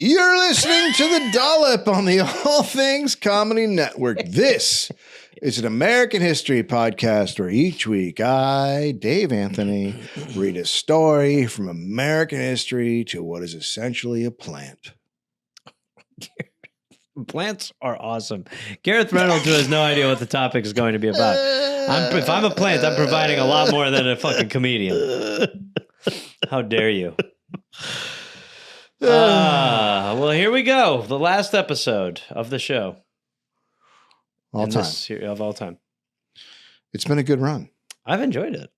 You're listening to the Dollop on the All Things Comedy Network. This is an American history podcast where each week I, Dave Anthony, read a story from American history to what is essentially a plant. Plants are awesome. Gareth Reynolds, who has no idea what the topic is going to be about. If I'm a plant, I'm providing a lot more than a fucking comedian. How dare you? Well, here we go. The last episode of the show. Of all time. It's been a good run. I've enjoyed it.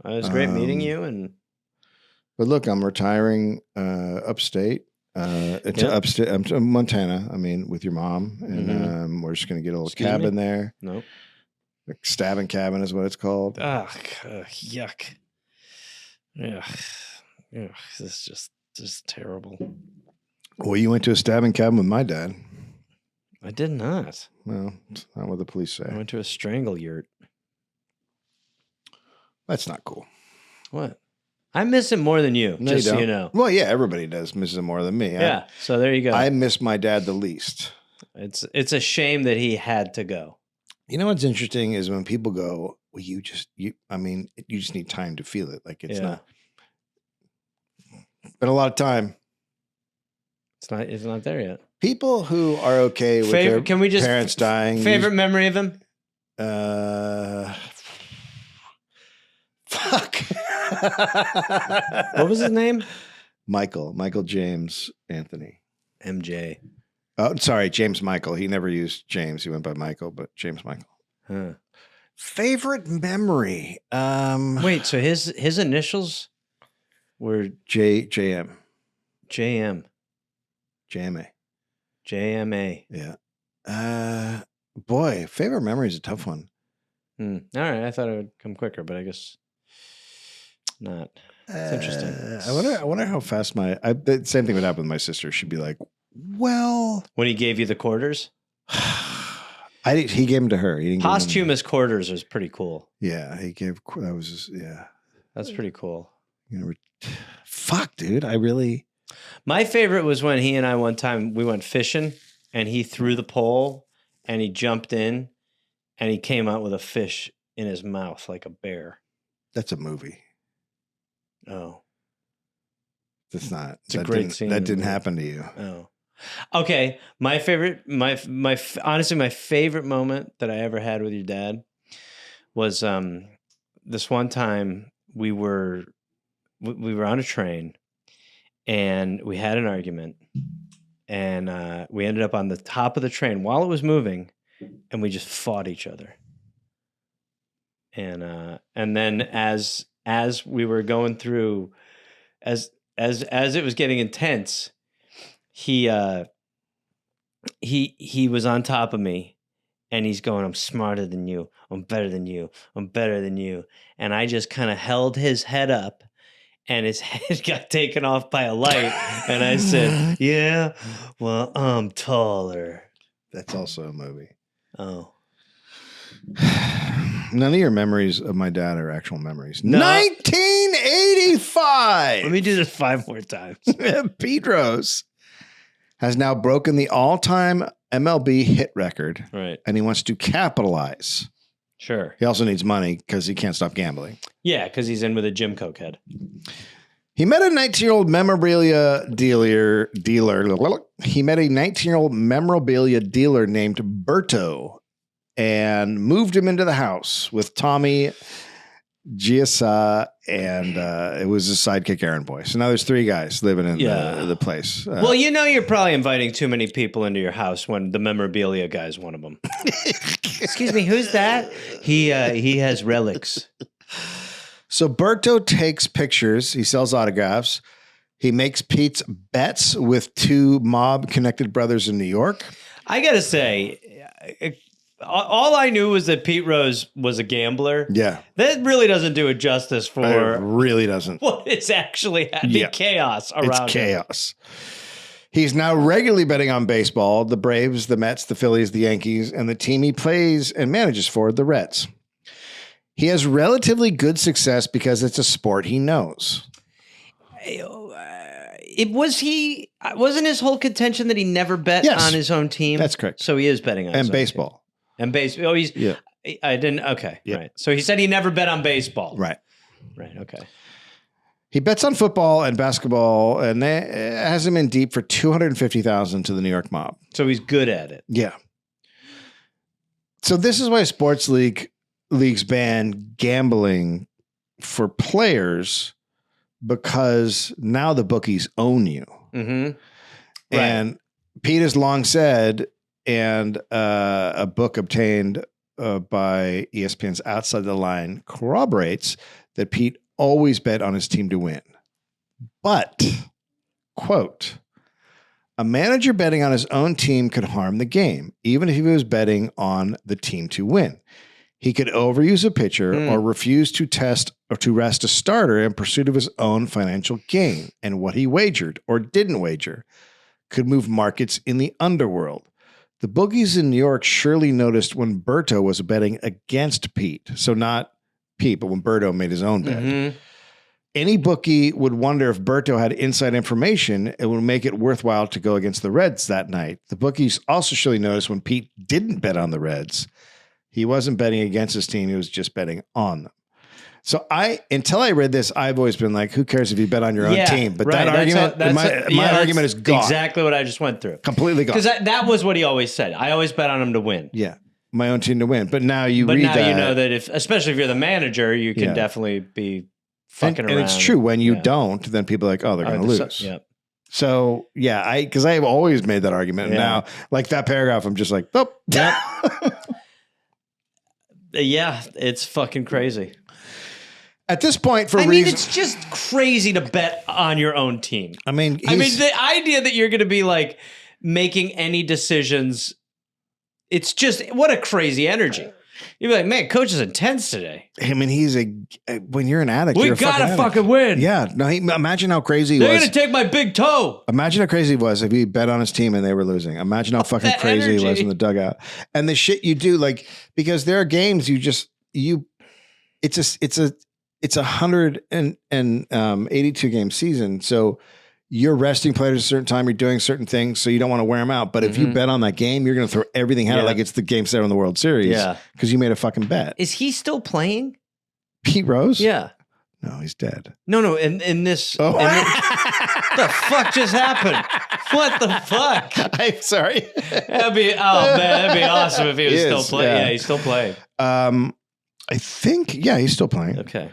It was great meeting you. But look, I'm retiring upstate. To Montana, with your mom. And we're just going to get a little cabin there. Nope. Like stabbing cabin is what it's called. Yuck. Yeah. This is just terrible. Well, you went to a stabbing cabin with my dad. I did not. Well, it's not what the police say. I went to a strangle yurt. That's not cool. What? I miss it more than you, no, just you so you know. Well, yeah, everybody does miss it more than me. Yeah, so there you go. I miss my dad the least. It's a shame that he had to go. You know what's interesting is when people go, well, you just need time to feel it. Like it's not. Been a lot of time. It's not there yet. People who are okay with their parents dying. Favorite memory of him? Fuck. What was his name? Michael James Anthony. MJ. Oh, sorry, James Michael. He never used James. He went by Michael, but James Michael. Huh. Favorite memory? Wait, so his initials were JM. JM. JMA. JMA. Yeah. Boy, favorite memory is a tough one. All right, I thought it would come quicker, but I guess not. It's interesting. I wonder how fast the same thing would happen with my sister. She'd be like, well. When he gave you the quarters? He gave them to her. He didn't Posthumous quarters was pretty cool. Yeah, That's pretty cool. Fuck, dude. My favorite was when he and I one time, we went fishing and he threw the pole and he jumped in and he came out with a fish in his mouth like a bear. That's a movie. Oh. That's not. It's a great scene. That didn't happen to you. Oh. Okay. My favorite, honestly, my favorite moment that I ever had with your dad was this one time we were on a train and we had an argument and we ended up on the top of the train while it was moving and we just fought each other. And then as we were going through, as it was getting intense, he was on top of me and he's going, I'm smarter than you. I'm better than you. I'm better than you. And I just kind of held his head up and his head got taken off by a light. And I said, yeah, well, I'm taller. That's also a movie. Oh. None of your memories of my dad are actual memories. No. 1985. Let me do this 5 more times. Pete Rose has now broken the all-time MLB hit record. Right. And he wants to capitalize. Sure. He also needs money because he can't stop gambling. Yeah, because he's in with a Jim Cokehead. He met a 19-year-old memorabilia dealer. He met a 19-year-old memorabilia dealer named Berto and moved him into the house with Tommy Giasa and it was his sidekick Aaron Boy. So now there's 3 guys living in the place. Well, you're probably inviting too many people into your house when the memorabilia guy is one of them. Excuse me, who's that? He has relics. So Berto takes pictures. He sells autographs. He makes Pete's bets with 2 mob-connected brothers in New York. I got to say, all I knew was that Pete Rose was a gambler. Yeah. That really doesn't do it justice for... It really doesn't. What is actually the chaos around It's chaos. He's now regularly betting on baseball, the Braves, the Mets, the Phillies, the Yankees, and the team he plays and manages for, the Reds. He has relatively good success because it's a sport he knows. Wasn't his whole contention that he never bet Yes. on his own team? That's correct. So he is betting on his And own baseball. team. And baseball. Oh, he's. Yeah. I didn't. Okay. Yeah. Right. So he said he never bet on baseball. Right. Right. Okay. He bets on football and basketball, and that has him in deep for $250,000 to the New York mob. So he's good at it. Yeah. So this is why sports leagues ban gambling for players, because now the bookies own you. Mm-hmm. And Pete has long said, and a book obtained by ESPN's Outside the Line corroborates that Pete always bet on his team to win. But, quote, a manager betting on his own team could harm the game, even if he was betting on the team to win. He could overuse a pitcher or refuse to test or to rest a starter in pursuit of his own financial gain. And what he wagered or didn't wager could move markets in the underworld. The bookies in New York surely noticed when Berto was betting against Pete. So not Pete, but when Berto made his own bet. Mm-hmm. Any bookie would wonder if Berto had inside information. It would make it worthwhile to go against the Reds that night. The bookies also surely noticed when Pete didn't bet on the Reds. He wasn't betting against his team. He was just betting on them. So until I read this, I've always been like, who cares if you bet on your own team? But that argument, my argument is gone. Exactly what I just went through. Completely gone. Because that was what he always said. I always bet on him to win. Yeah. My own team to win. But now you But read now that. you know that especially if you're the manager, you can definitely be fucking around. And it's true. When you don't, then people are like, oh, they're going to lose. Yeah. So, yeah, because I have always made that argument. And now, like that paragraph, I'm just like, oh. Yep. Yeah, it's fucking crazy. At this point, it's just crazy to bet on your own team. I mean, the idea that you're going to be like making any decisions, it's just, what a crazy energy. You'd be like, man, coach is intense today. I mean, when you're an addict, we gotta fucking win. Yeah. No, imagine how crazy he was. They're going to take my big toe. Imagine how crazy he was if he bet on his team and they were losing. Imagine how fucking crazy he was in the dugout. And the shit you do, like, because there are games it's a 182 game season. So you're resting players at a certain time. You're doing certain things, so you don't want to wear them out. But if you bet on that game, you're going to throw everything at it like it's the game set on the World Series. Yeah, because you made a fucking bet. Is he still playing? Pete Rose? Yeah. No, he's dead. No. In this, what the fuck just happened? What the fuck? I'm sorry. That'd be awesome if he was still playing. Yeah, he's still playing. I think, he's still playing. Okay.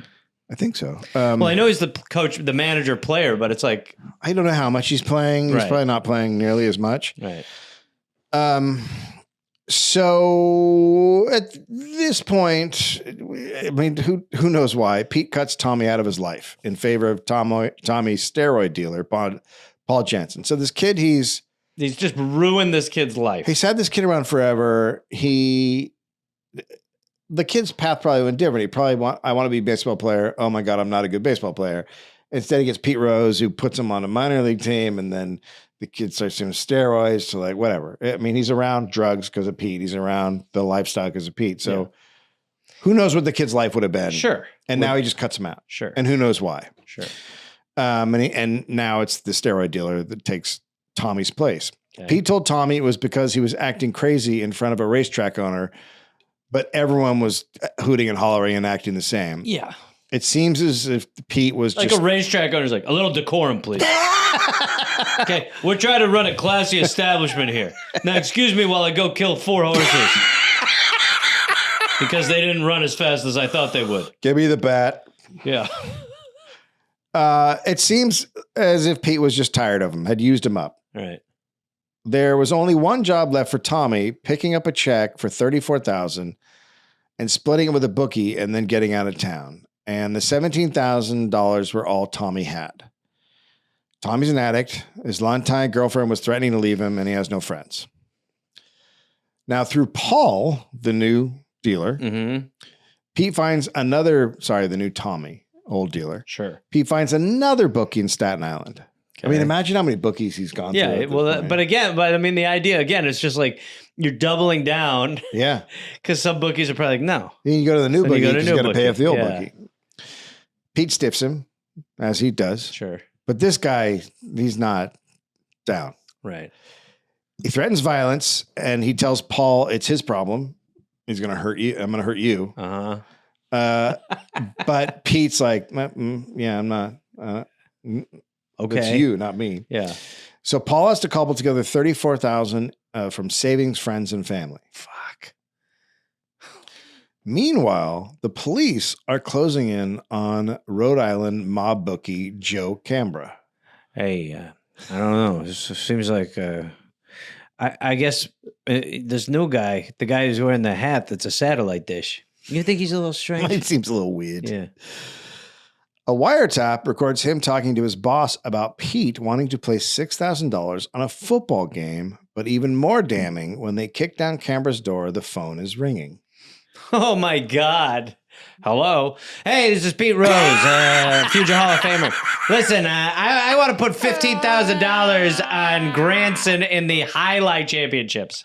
I think so. Well, I know he's the coach, the manager, player, but it's like, I don't know how much he's playing. He's probably not playing nearly as much. Right. So at this point, I mean, who knows why? Pete cuts Tommy out of his life in favor of Tommy's steroid dealer, Paul Jansen. So this kid, he's just ruined this kid's life. He's had this kid around forever. The kid's path probably went different. He probably I want to be a baseball player. Oh my God, I'm not a good baseball player. Instead, he gets Pete Rose, who puts him on a minor league team, and then the kid starts doing steroids to like whatever. I mean, he's around drugs because of Pete. He's around the lifestyle because of Pete. So who knows what the kid's life would have been? Sure. And now he just cuts him out. Sure. And who knows why? Sure. And now it's the steroid dealer that takes Tommy's place. Okay. Pete told Tommy it was because he was acting crazy in front of a racetrack owner, but everyone was hooting and hollering and acting the same. Yeah. It seems as if Pete was like just... a racetrack owner's like, a little decorum, please. Okay, we're trying to run a classy establishment here. Now, excuse me while I go kill 4 horses. Because they didn't run as fast as I thought they would. Give me the bat. Yeah. It seems as if Pete was just tired of him, had used him up. Right. There was only one job left for Tommy, picking up a check for $34,000 and splitting it with a bookie and then getting out of town. And the $17,000 were all Tommy had. Tommy's an addict. His longtime girlfriend was threatening to leave him, and he has no friends. Now, through Paul, the new dealer, Pete finds the new Tommy, old dealer. Sure. Pete finds another bookie in Staten Island. Okay. I mean, imagine how many bookies he's gone through. Yeah, well, but I mean, the idea, again, it's just like you're doubling down. Yeah. Because some bookies are probably like, no. Then you go to the new bookie because you got to pay off the old bookie. Pete stiffs him, as he does. Sure. But this guy, he's not down. Right. He threatens violence, and he tells Paul it's his problem. He's going to hurt you. I'm going to hurt you. But Pete's like, yeah, I'm not. Okay. It's you, not me. Yeah. So Paul has to cobble together $34,000 from savings, friends, and family. Fuck. Meanwhile, the police are closing in on Rhode Island mob bookie Joe Cambra. Hey, I don't know. It seems like I guess this new guy, the guy who's wearing the hat that's a satellite dish. You think he's a little strange? It seems a little weird. Yeah. A wiretap records him talking to his boss about Pete wanting to place $6,000 on a football game, but even more damning, when they kick down Cambra's door, the phone is ringing. Oh my God. Hello. Hey, this is Pete Rose, future Hall of Famer. Listen, I want to put $15,000 on Granson in the Highlight Championships.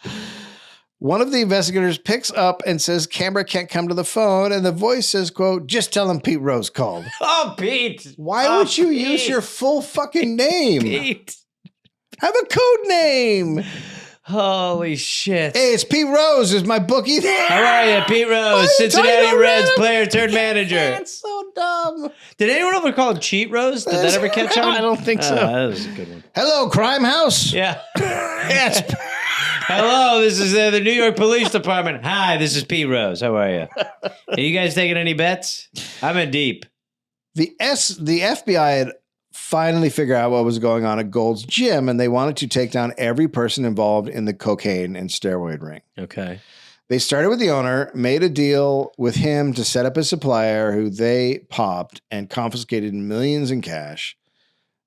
One of the investigators picks up and says Cambra can't come to the phone, and the voice says, quote, just tell him Pete Rose called. Oh, Pete. Why would you use your full fucking name? Pete. Have a code name. Holy shit. Hey, it's Pete Rose. Is my bookie there? How are you, Pete Rose, Cincinnati Reds player turned manager. That's so dumb. Did anyone ever call him Cheat Rose? Did that ever catch on? I don't think so. That was a good one. Hello, Crime House. Yeah. Yes. Hello, this is the New York Police Department. Hi, this is Pete Rose. How are you? Are you guys taking any bets? I'm in deep. The FBI had finally figured out what was going on at Gold's Gym, and they wanted to take down every person involved in the cocaine and steroid ring. Okay. They started with the owner, made a deal with him to set up a supplier who they popped and confiscated millions in cash.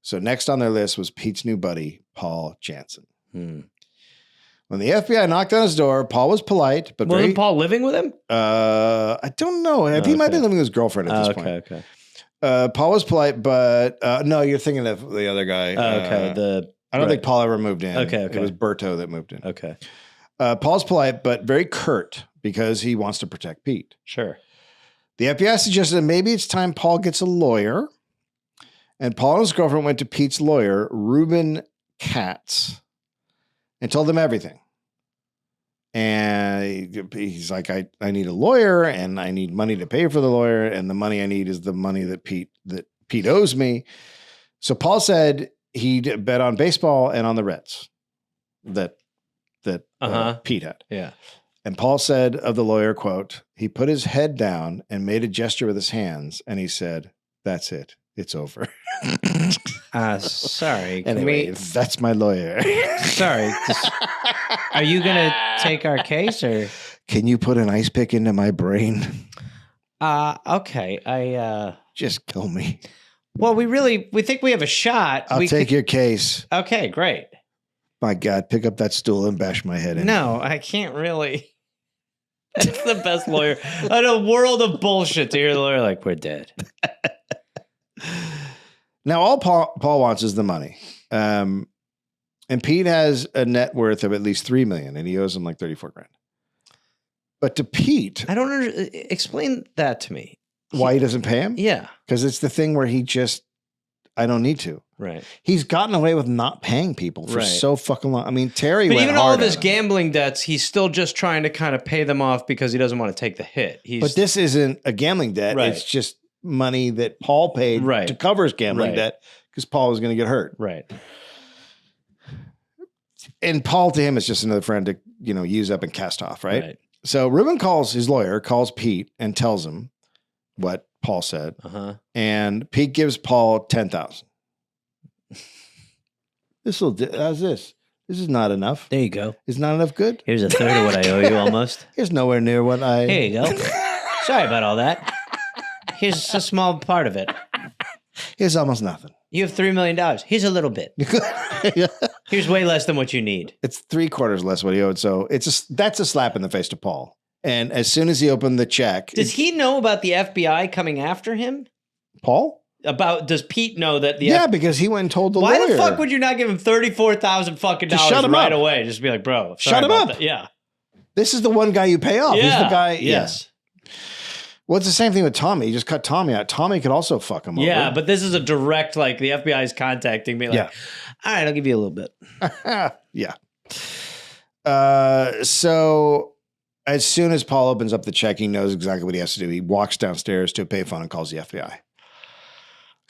So next on their list was Pete's new buddy, Paul Jansen. When the FBI knocked on his door, Paul was polite, but wasn't Paul living with him? I don't know. He might be living with his girlfriend at this point. Okay. Paul was polite, but no, you're thinking of the other guy. I don't think Paul ever moved in. Okay. It was Berto that moved in. Okay. Paul's polite, but very curt because he wants to protect Pete. Sure. The FBI suggested that maybe it's time Paul gets a lawyer. And Paul and his girlfriend went to Pete's lawyer, Reuben Katz, and told them everything. And he's like, I need a lawyer, and I need money to pay for the lawyer, and the money I need is the money that Pete owes me. So Paul said he'd bet on baseball and on the Reds that Pete had. Yeah. And Paul said of the lawyer, quote, he put his head down and made a gesture with his hands, and he said, that's it. It's over. Sorry. Anyway, that's my lawyer. Sorry. Are you going to take our case, or? Can you put an ice pick into my brain? Okay. Just kill me. Well, we think we have a shot. I'll take your case. Okay, great. My God, pick up that stool and bash my head in. No, I can't really. That's the best lawyer. In a world of bullshit to hear the lawyer like, we're dead. Now, all Paul wants is the money. And Pete has a net worth of at least $3 million, and he owes him like $34,000. But to Pete, I don't explain that to me. Why he doesn't pay him? Yeah. Because it's the thing where I don't need to. Right. He's gotten away with not paying people for so fucking long. I mean, Terry but went even hard all of his at him. gambling debts, he's still just trying to kind of pay them off because he doesn't want to take the hit. But this isn't a gambling debt. Right. It's just money that Paul paid to cover his gambling debt because Paul was going to get hurt. Right. And Paul to him is just another friend to, use up and cast off, right? So Reuben his lawyer calls Pete and tells him what Paul said. And Pete gives Paul $10,000. How's this? This is not enough. There you go. Is not enough good? Here's a third of what I owe you almost. Here's nowhere near what I... Here you go. Sorry about all that. Here's a small part of it. Here's almost nothing. You have $3 million. Here's a little bit. Here's way less than what you need. It's 3/4 less what he owed. So that's a slap in the face to Paul. And as soon as he opened the check... Does he know about the FBI coming after him? Paul? Does Pete know that the... Yeah, because he went and told the lawyer. Why the fuck would you not give him $34,000 fucking dollars right away? Just be like, bro, shut him up. That. Yeah. This is the one guy you pay off. Yeah. He's the guy. Yes. Yeah. Well, it's the same thing with Tommy. You just cut Tommy out. Tommy could also fuck him over. Yeah, but this is a direct, like, the FBI is contacting me. Like, all right, I'll give you a little bit. Yeah. So as soon as Paul opens up the check, he knows exactly what he has to do. He walks downstairs to a payphone and calls the FBI.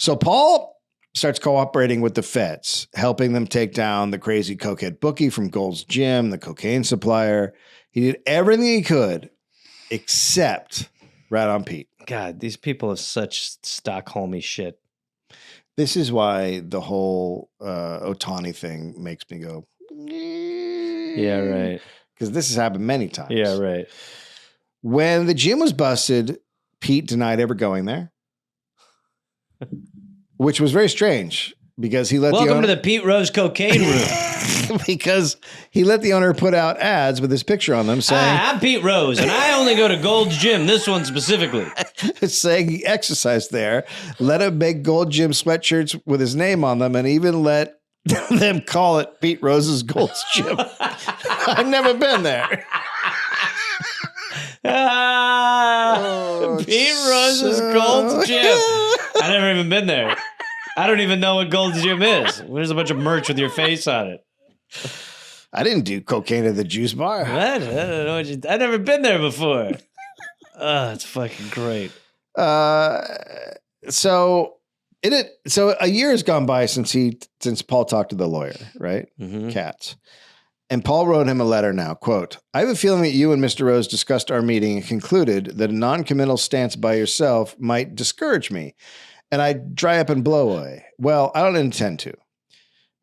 So Paul starts cooperating with the feds, helping them take down the crazy cokehead bookie from Gold's Gym, the cocaine supplier. He did everything he could except rat on Pete. God, these people have such Stockholmy shit. This is why the whole Otani thing makes me go, yeah, right. Because this has happened many times. Yeah, right. When the gym was busted, Pete denied ever going there, which was very strange because he let Welcome to the Pete Rose cocaine room. because he let the owner put out ads with his picture on them saying, I'm Pete Rose, and I only go to Gold's Gym, this one specifically. saying he exercised there, let him make Gold Gym sweatshirts with his name on them, and even let them call it Pete Rose's Gold's Gym. I've never been there. Pete Rose's Gold's Gym. I've never even been there. I don't even know what Gold's Gym is. There's a bunch of merch with your face on it. I didn't do cocaine at the juice bar. What? I don't know what I've never been there before. Oh, it's fucking great. So a year has gone by since Paul talked to the lawyer, right? Mm-hmm. Katz. And Paul wrote him a letter now, quote, I have a feeling that you and Mr. Rose discussed our meeting and concluded that a non-committal stance by yourself might discourage me and I'd dry up and blow away. Well, I don't intend to.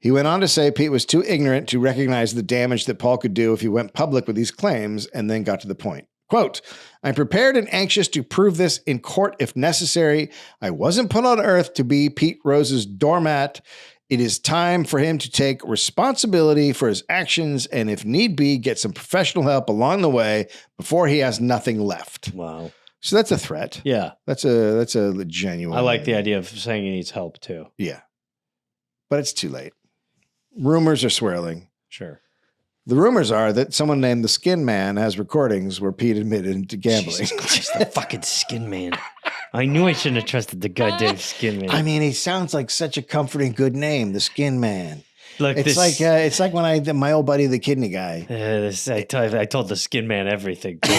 He went on to say Pete was too ignorant to recognize the damage that Paul could do if he went public with these claims, and then got to the point. Quote, I'm prepared and anxious to prove this in court if necessary. I wasn't put on earth to be Pete Rose's doormat. It is time for him to take responsibility for his actions and, if need be, get some professional help along the way before he has nothing left. Wow. So that's a threat. Yeah. That's a genuine. I like the idea of saying he needs help too. Yeah. But it's too late. Rumors are swirling. Sure. The rumors are that someone named the Skin Man has recordings where Pete admitted to gambling. Jesus Christ, the fucking Skin Man. I knew I shouldn't have trusted the goddamn Skin Man. I mean, he sounds like such a comforting, good name, the Skin Man. Look, it's like when my old buddy, the kidney guy. I told the Skin Man everything too.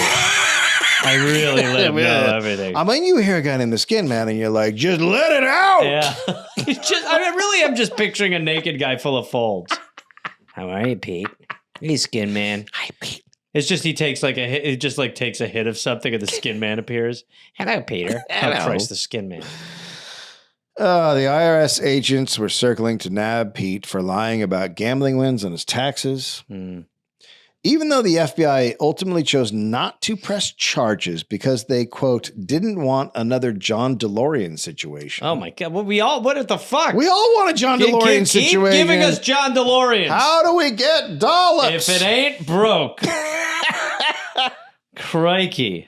I really let him know everything. I mean, you hear a guy named the Skin Man, and you're like, just let it out. Yeah. I really am just picturing a naked guy full of folds. How are you, Pete? Hey, Skin Man. Hi, Pete. It's just he takes like a hit. It just like takes a hit of something, and the Skin Man appears. Hello, Peter. Hello. Oh, Christ, the Skin Man. The IRS agents were circling to nab Pete for lying about gambling wins on his taxes. Even though the FBI ultimately chose not to press charges because they, quote, didn't want another John DeLorean situation. Oh, my God. Well, what the fuck? We all want a John DeLorean situation. Keep giving us John DeLoreans. How do we get Dollops? If it ain't broke. Crikey.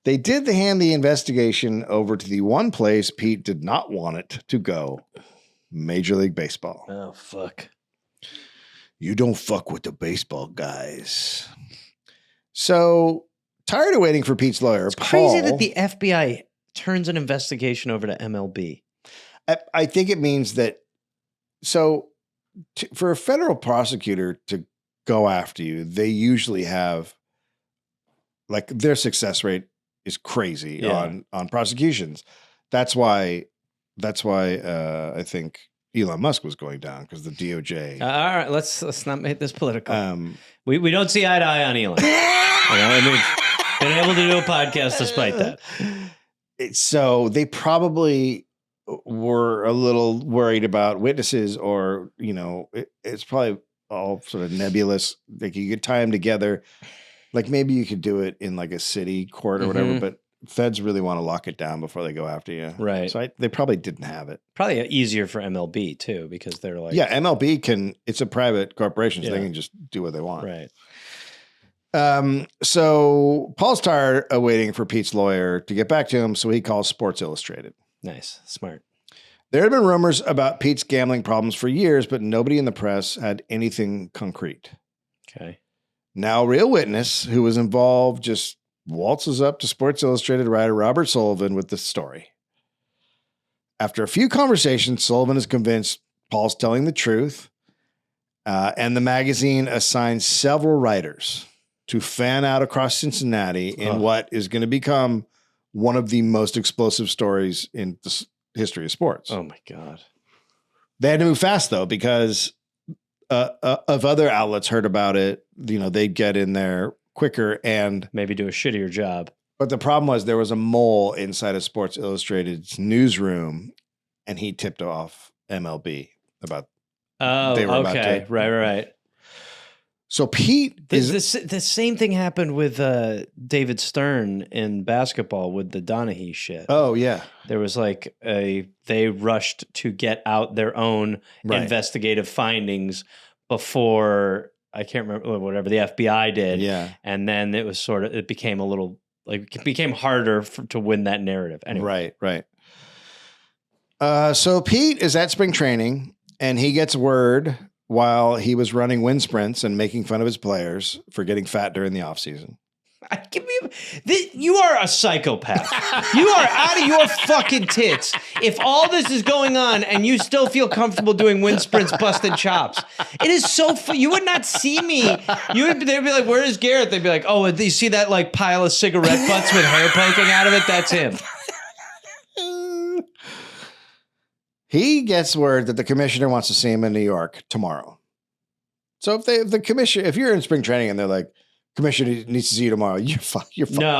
They did hand the investigation over to the one place Pete did not want it to go. Major League Baseball. Oh, fuck. You don't fuck with the baseball guys. So, tired of waiting for Pete's lawyer, it's crazy that the FBI turns an investigation over to MLB. I think it means that, for a federal prosecutor to go after you, they usually have, like, their success rate is crazy on prosecutions. That's why I think Elon Musk was going down, because the DOJ. All right, let's not make this political. We don't see eye to eye on Elon. We've been able to do a podcast despite that. So they probably were a little worried about witnesses, or it's probably all sort of nebulous. Like, you could tie them together. Like, maybe you could do it in like a city court or whatever, but feds really want to lock it down before they go after you. Right. So they probably didn't have it. Probably easier for MLB too, because they're like... Yeah, MLB it's a private corporation, so they can just do what they want. Right. So Paul's tired of waiting for Pete's lawyer to get back to him, so he calls Sports Illustrated. Nice. Smart. There had been rumors about Pete's gambling problems for years, but nobody in the press had anything concrete. Okay. Now, a real witness who was involved just waltzes up to Sports Illustrated writer Robert Sullivan with the story. After a few conversations, Sullivan is convinced Paul's telling the truth, and the magazine assigns several writers to fan out across Cincinnati in what is going to become one of the most explosive stories in the history of sports. Oh, my God. They had to move fast, though, because of other outlets heard about it, they'd get in there quicker and maybe do a shittier job. But the problem was there was a mole inside of Sports Illustrated's newsroom, and he tipped off MLB about. Right. So Pete the same thing happened with David Stern in basketball with the Donaghy shit. Oh yeah, there was like they rushed to get out their own investigative findings before, I can't remember, whatever the FBI did. Yeah, and then it was it became a little it became harder to win that narrative. Anyway. Right. So Pete is at spring training, and he gets word while he was running wind sprints and making fun of his players for getting fat during the offseason. You are a psychopath. You are out of your fucking tits. If all this is going on and you still feel comfortable doing wind sprints, busting chops, it is so you would not see me. They'd be like, "Where is Garrett?" They'd be like, "Oh, do you see that like pile of cigarette butts with hair poking out of it? That's him." He gets word that the commissioner wants to see him in New York tomorrow. So if you're in spring training and they're like, commissioner needs to see you tomorrow, you're fucked. No,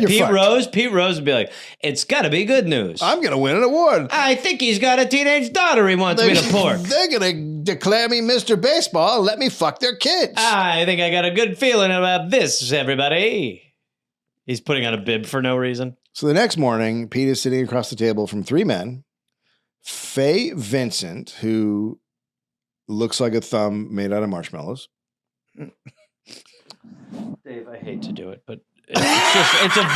Pete Rose would be like, it's got to be good news. I'm going to win an award. I think he's got a teenage daughter he wants me to pork. They're going to declare me Mr. Baseball and let me fuck their kids. I think I got a good feeling about this, everybody. He's putting on a bib for no reason. So the next morning, Pete is sitting across the table from three men. Faye Vincent, who looks like a thumb made out of marshmallows. Dave, I hate to do it, but it's a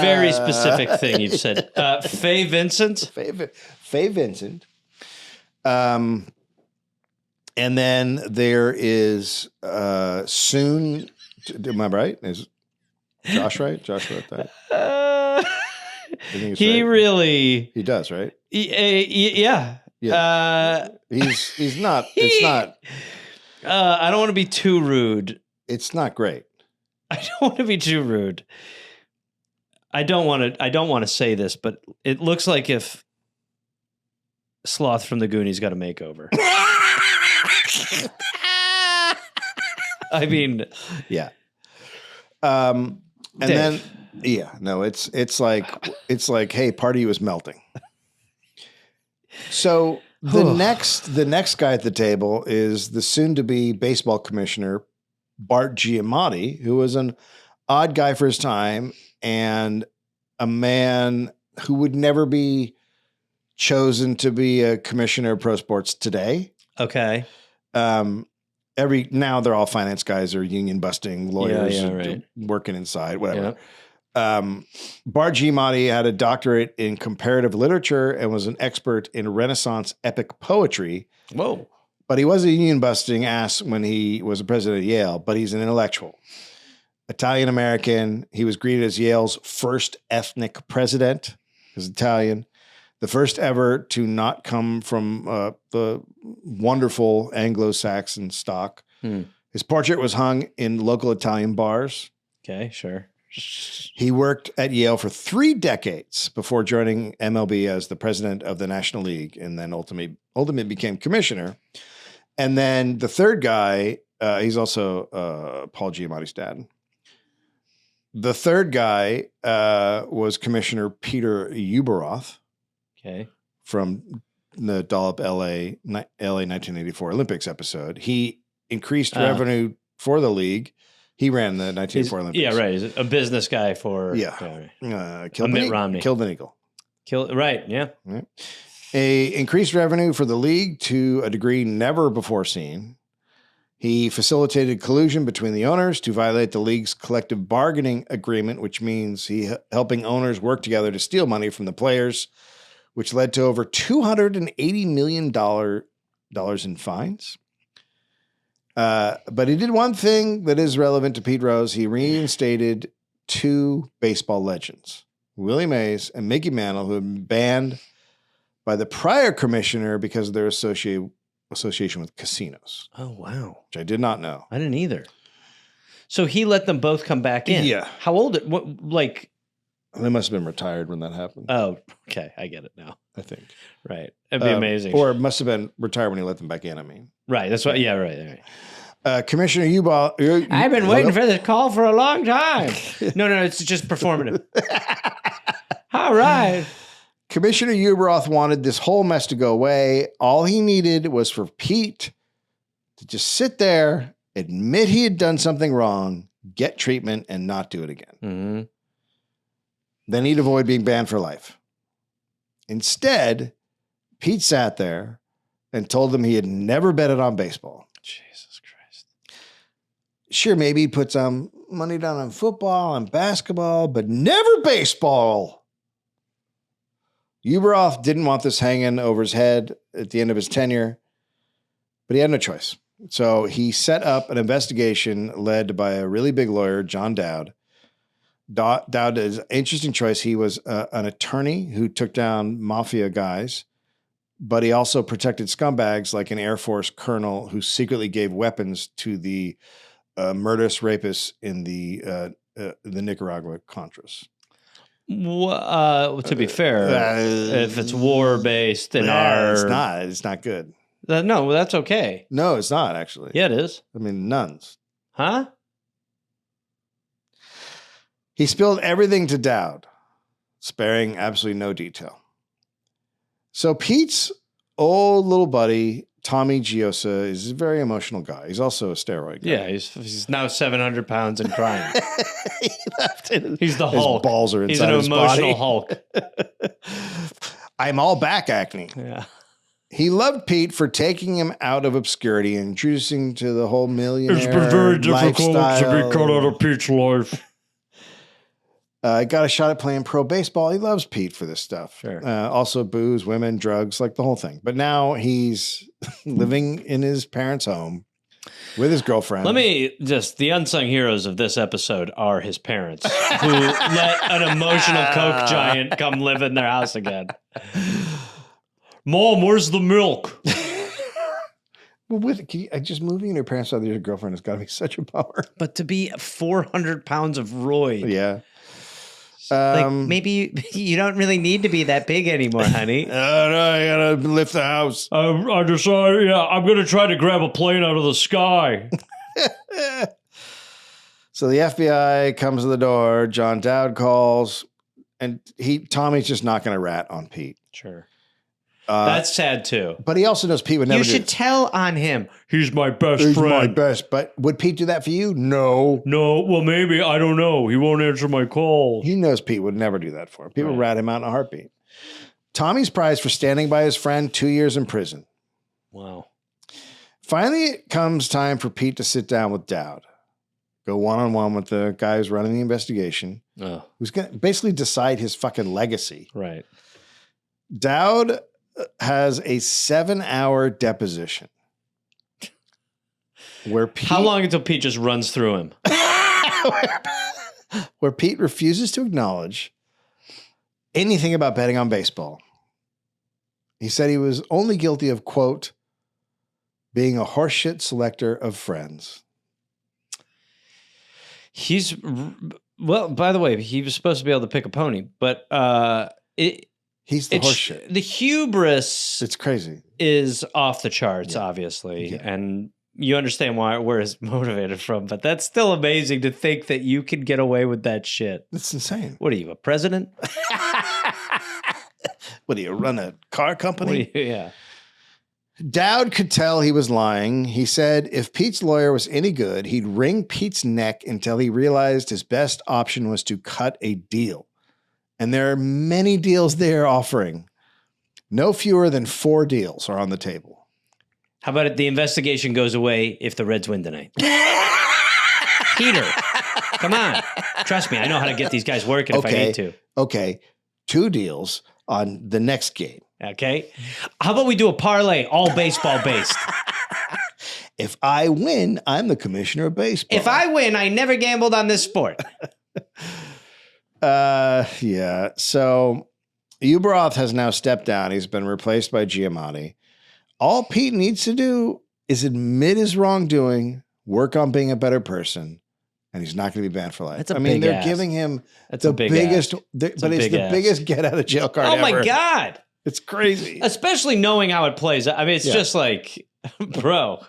very specific thing you've said. Faye Vincent. Faye Vincent. And then there is soon. Am I right? Is Josh right? Josh wrote that. He right. Really. He does, right? Yeah. He's not. It's not. I don't want to be too rude. It's not great. I don't want to be too rude. I don't want to say this, but it looks like if Sloth from the Goonies got a makeover. I mean, yeah. And Dave. then, yeah, no, it's like, hey, party was melting. So the next guy at the table is the soon-to-be baseball commissioner, Bart Giamatti, who was an odd guy for his time and a man who would never be chosen to be a commissioner of pro sports today. Okay. Now they're all finance guys or union busting lawyers right. Working inside, whatever. Yeah. Bart Giamatti had a doctorate in comparative literature and was an expert in Renaissance epic poetry. Whoa. But he was a union busting ass when he was a president of Yale, but he's an intellectual. Italian American. He was greeted as Yale's first ethnic president. He was Italian. The first ever to not come from the wonderful Anglo-Saxon stock. His portrait was hung in local Italian bars. Okay, sure. He worked at Yale for 3 decades before joining MLB as the president of the National League, and then ultimately became commissioner. And then the third guy, he's also Paul Giamatti's dad. The third guy was Commissioner Peter Uberoth. Okay. From the Dollop LA 1984 Olympics episode. He increased revenue for the league. He ran the 1984 Olympics. Yeah, right. He's a business guy for Mitt Romney. Killed an eagle. Right, yeah. Right. Increased revenue for the league to a degree never before seen. He facilitated collusion between the owners to violate the league's collective bargaining agreement, which means helping owners work together to steal money from the players, which led to over $280 million in fines. But he did one thing that is relevant to Pete Rose. He reinstated 2 baseball legends, Willie Mays and Mickey Mantle, who had been banned by the prior commissioner because of their association with casinos, Oh, wow. which I did not know. I didn't either. So he let them both come back in. Yeah. How old? Like, They must have been retired when that happened, oh, okay. I get it now. I think. Right. That'd be amazing. Or it must have been retired when he let them back in, I mean. Right. That's what. Yeah. Right. Commissioner Ubal. I've been waiting for this call for a long time. No, it's just performative. All right. Commissioner Uberoth wanted this whole mess to go away. All he needed was for Pete to just sit there, admit he had done something wrong, get treatment, and not do it again. Mm-hmm. Then he'd avoid being banned for life. Instead, Pete sat there and told them he had never betted on baseball. Jesus Christ. Sure, maybe he put some money down on football and basketball, but never baseball. Uberoth didn't want this hanging over his head at the end of his tenure, but he had no choice. So he set up an investigation led by a really big lawyer, John Dowd. Dowd is an interesting choice. He was an attorney who took down mafia guys, but he also protected scumbags like an Air Force colonel who secretly gave weapons to the murderous rapists in the Nicaragua Contras. To be fair, if it's war based in it's not good. No, that's okay. No, it's not actually. Yeah, it is. I mean, nuns. Huh? He spilled everything to Dowd, sparing absolutely no detail. So Pete's old little buddy, Tommy Giosa, is a very emotional guy. He's also a steroid guy. Yeah, he's now 700 pounds and crying. He's the His Hulk. balls are He's inside an his emotional body. Hulk. I'm all back acne. Yeah. He loved Pete for taking him out of obscurity and introducing to the whole millionaire It's been very difficult lifestyle. to be cut out of Pete's life. Got a shot at playing pro baseball. He loves Pete for this stuff. Sure. Also booze, women, drugs, like the whole thing. But now he's living in his parents' home with his girlfriend. The unsung heroes of this episode are his parents who let an emotional Coke giant come live in their house again. Mom, where's the milk? Well, just moving in your parents' house with your girlfriend has got to be such a bummer. But to be 400 pounds of roid. Yeah. Like maybe you don't really need to be that big anymore, honey. No, I gotta lift the house. I decided, I'm going to try to grab a plane out of the sky. So the FBI comes to the door. John Dowd calls, and Tommy's just not going to rat on Pete. Sure. That's sad too. But he also knows Pete would never You do should it. tell on him. He's my best He's friend. my best. But would Pete do that for you? No. No, well, maybe. I don't know. He won't answer my calls. He knows Pete would never do that for him. Pete would Right. rat him out in a heartbeat. Tommy's prized for standing by his friend, 2 years in prison. Wow. Finally, it comes time for Pete to sit down with Dowd. Go one-on-one with the guy who's running the investigation, Oh, who's going to basically decide his fucking legacy. right. Dowd has a 7-hour deposition where Pete, How long until Pete just runs through him? where Pete refuses to acknowledge anything about betting on baseball. He said he was only guilty of, quote, being a horseshit selector of friends. Well, by the way, he was supposed to be able to pick a pony, but He's the horseshit. the hubris It's crazy. is off the charts, Yeah. obviously, Yeah. and you understand where it's motivated from. But that's still amazing to think that you can get away with that shit. It's insane. What are you, a president? What do you run a car company? Yeah. Dowd could tell he was lying. He said if Pete's lawyer was any good, he'd wring Pete's neck until he realized his best option was to cut a deal. And there are many deals they are offering. No fewer than 4 deals are on the table. How about it? The investigation goes away if the Reds win tonight. Peter, come on. Trust me, I know how to get these guys working if I need to. Okay. 2 deals on the next game. Okay. How about we do a parlay, all baseball based? If I win, I'm the commissioner of baseball. If I win, I never gambled on this sport. Yeah. So Uberoth has now stepped down. He's been replaced by Giamatti. All Pete needs to do is admit his wrongdoing, work on being a better person, and he's not going to be banned for life. That's a I mean, big they're ask. giving him That's the a big biggest, ask. but it's big the ask. biggest get out of jail card Oh ever. my God. It's crazy. Especially knowing how it plays. I mean, it's Yeah. just like, bro,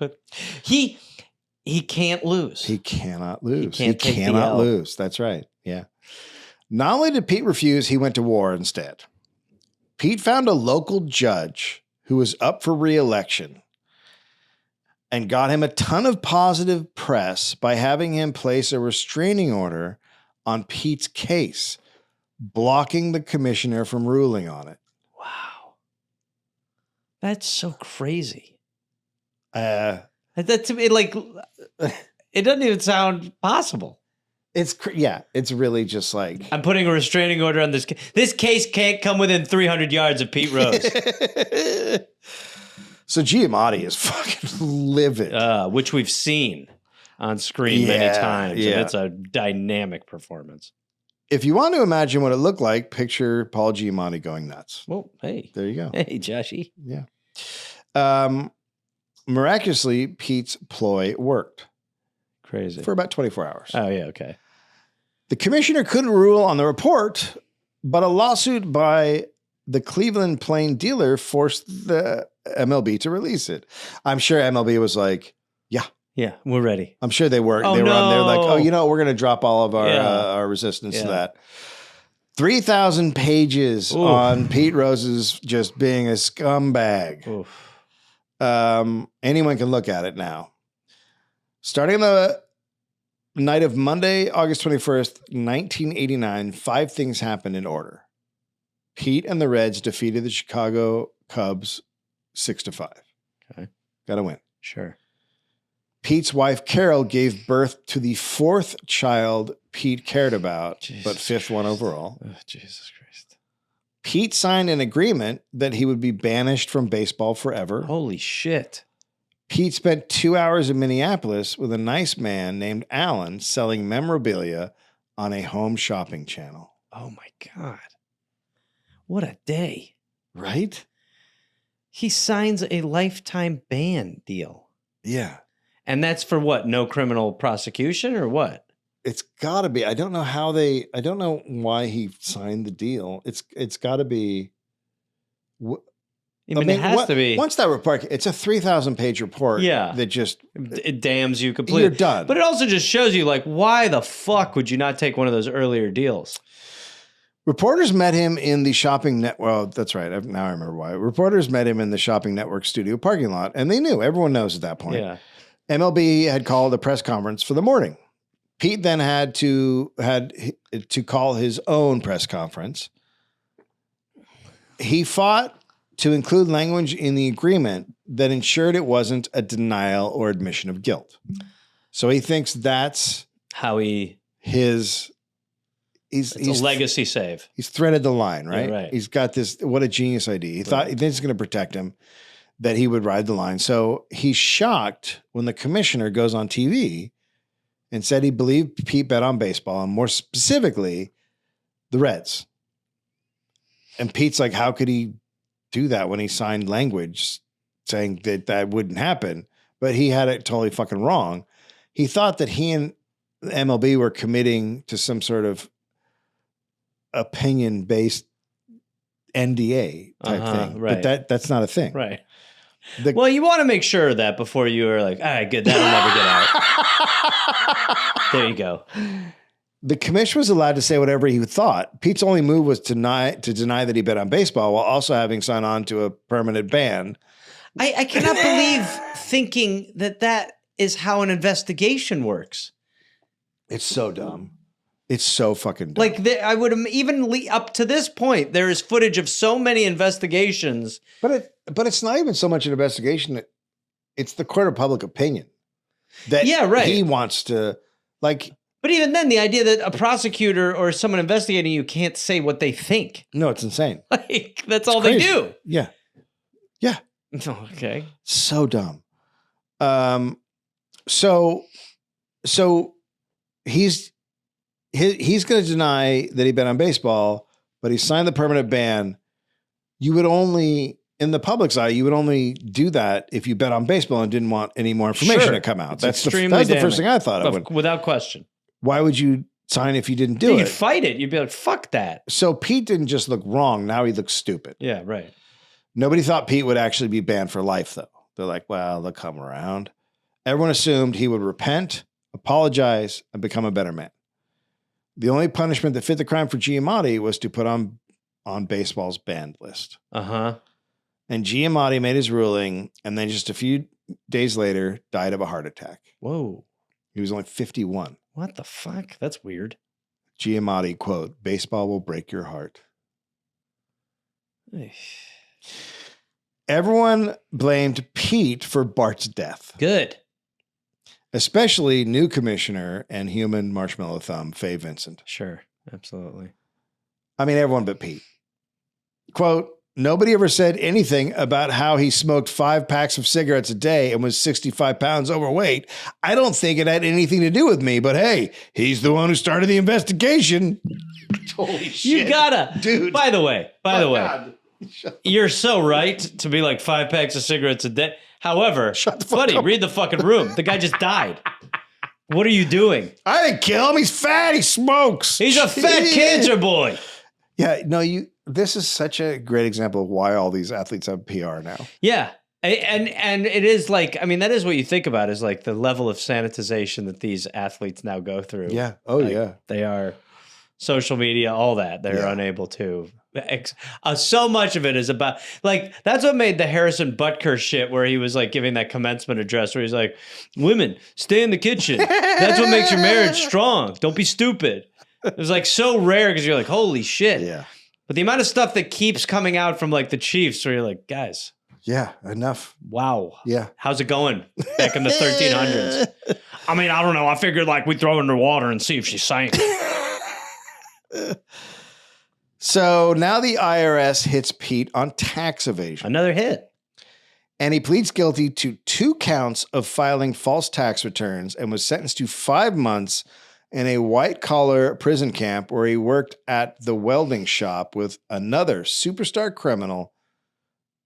he can't lose. He cannot lose. can't take the cannot L. lose. That's right. Yeah. Not only did Pete refuse, he went to war instead. Pete found a local judge who was up for re-election and got him a ton of positive press by having him place a restraining order on Pete's case, blocking the commissioner from ruling on it. Wow. That's so crazy. Uh, That to me, like, it doesn't even sound possible. It's really just like I'm putting a restraining order on this case. This case can't come within 300 yards of Pete Rose, So Giamatti is fucking livid. which we've seen on screen many Yeah, times. yeah. And it's a dynamic performance. If you want to imagine what it looked like, picture Paul Giamatti going nuts. Well, hey. There you go. Hey, Joshy. Yeah. Miraculously, Pete's ploy worked Crazy. for about 24 hours. Oh, yeah, okay. The commissioner couldn't rule on the report, but a lawsuit by the Cleveland Plain dealer forced the MLB to release it. I'm sure MLB was like, Yeah, we're ready. I'm sure they were. Oh, they were on there like, no. oh, you know, we're going to drop all of our Yeah. our resistance to Yeah. that. 3,000 pages Oof. on Pete Rose's just being a scumbag. Oof. Anyone can look at it now. Starting on the night of Monday, August 21st, 1989, 5 things happened in order. Pete and the Reds defeated the Chicago Cubs 6-5. Okay. Got to win. Sure. Pete's wife, Carol, gave birth to the 4th child Pete cared about, but Jesus 5th one Christ. overall. Oh, Jesus Christ. Pete signed an agreement that he would be banished from baseball forever. Holy shit. Pete spent 2 hours in Minneapolis with a nice man named Alan selling memorabilia on a home shopping channel. Oh, my God. What a day. Right? He signs a lifetime ban deal. Yeah. And that's for what? No criminal prosecution or what? It's got to be. I don't know why he signed the deal. It's got to be. I mean, it has to be. Once that report, it's a 3,000 page report. Yeah. That just, It damns you completely. you're done. But it also just shows you, like, why the fuck would you not take one of those earlier deals? Reporters met him in the shopping net. Well, that's right. Now I remember why. Reporters met him in the shopping network studio parking lot, and they knew. Everyone knows at that point. Yeah. MLB had called a press conference for the morning. Pete then had to call his own press conference. He fought to include language in the agreement that ensured it wasn't a denial or admission of guilt. So he thinks that's How he. his. It's a legacy save. He's threaded the line, right? Yeah, right. He's got this. What a genius idea! He thought this is going to protect him, that he would ride the line. So he's shocked when the commissioner goes on TV and said he believed Pete bet on baseball, and more specifically, the Reds. And Pete's like, how could he do that when he signed language saying that wouldn't happen? But he had it totally fucking wrong. He thought that he and the MLB were committing to some sort of opinion-based NDA type thing. right. But that's not a thing. Right. The- Well, you want to make sure of that before you are like, all right, good, that'll never get out. There you go. The commission was allowed to say whatever he thought. Pete's only move was to deny that he bet on baseball while also having signed on to a permanent ban. I cannot believe thinking that is how an investigation works. It's so dumb. It's so fucking dumb. Like, I would even up to this point, there is footage of so many investigations. But it's not even so much an investigation. It's the court of public opinion that Yeah, right. he wants to, like. But even then, the idea that a prosecutor or someone investigating you can't say what they think. No, it's insane. Like, that's It's all crazy. they do. Yeah. Yeah. Okay. So dumb. So he's going to deny that he bet on baseball, but he signed the permanent ban. You would only, in the public's eye, you would only do that if you bet on baseball and didn't want any more information to come out. That's the first thing I thought of. Without question. Why would you sign if you didn't do it? You'd fight it. You'd be like, fuck that. So Pete didn't just look wrong. Now he looks stupid. Yeah, right. Nobody thought Pete would actually be banned for life, though. They're like, well, they'll come around. Everyone assumed he would repent, apologize, and become a better man. The only punishment that fit the crime for Giamatti was to put on baseball's banned list. Uh-huh. And Giamatti made his ruling, and then just a few days later, died of a heart attack. Whoa. He was only 51. What the fuck? That's weird. Giamatti, quote, baseball will break your heart. Everyone blamed Pete for Bart's death. Good. Especially new commissioner and human marshmallow thumb, Faye Vincent. Sure. Absolutely. I mean, everyone but Pete. Quote, nobody ever said anything about how he smoked 5 packs of cigarettes a day and was 65 pounds overweight. I don't think it had anything to do with me, but hey, he's the one who started the investigation. Holy shit. You gotta. Dude. By the way, God. you're so right to be like 5 packs of cigarettes a day. However, buddy, read the fucking room. The guy just died. What are you doing? I didn't kill him. He's fat. He smokes. He's a fat cancer boy. Yeah, no, this is such a great example of why all these athletes have PR now. Yeah. And it is like, I mean, that is what you think about is like the level of sanitization that these athletes now go through. Yeah. Oh, like, yeah. They are social media, all that. They're unable to. So much of it is about, like, that's what made the Harrison Butker shit where he was like giving that commencement address where he's like, women, stay in the kitchen. That's what makes your marriage strong. Don't be stupid. It was like so rare because you're like, holy shit. Yeah. But the amount of stuff that keeps coming out from like the Chiefs where you're like, guys. Yeah, enough. Wow. Yeah. How's it going back in the 1300s? I mean, I don't know. I figured like we'd throw her in the water and see if she sank. So now the IRS hits Pete on tax evasion. Another hit. And he pleads guilty to 2 counts of filing false tax returns and was sentenced to 5 months in a white-collar prison camp where he worked at the welding shop with another superstar criminal,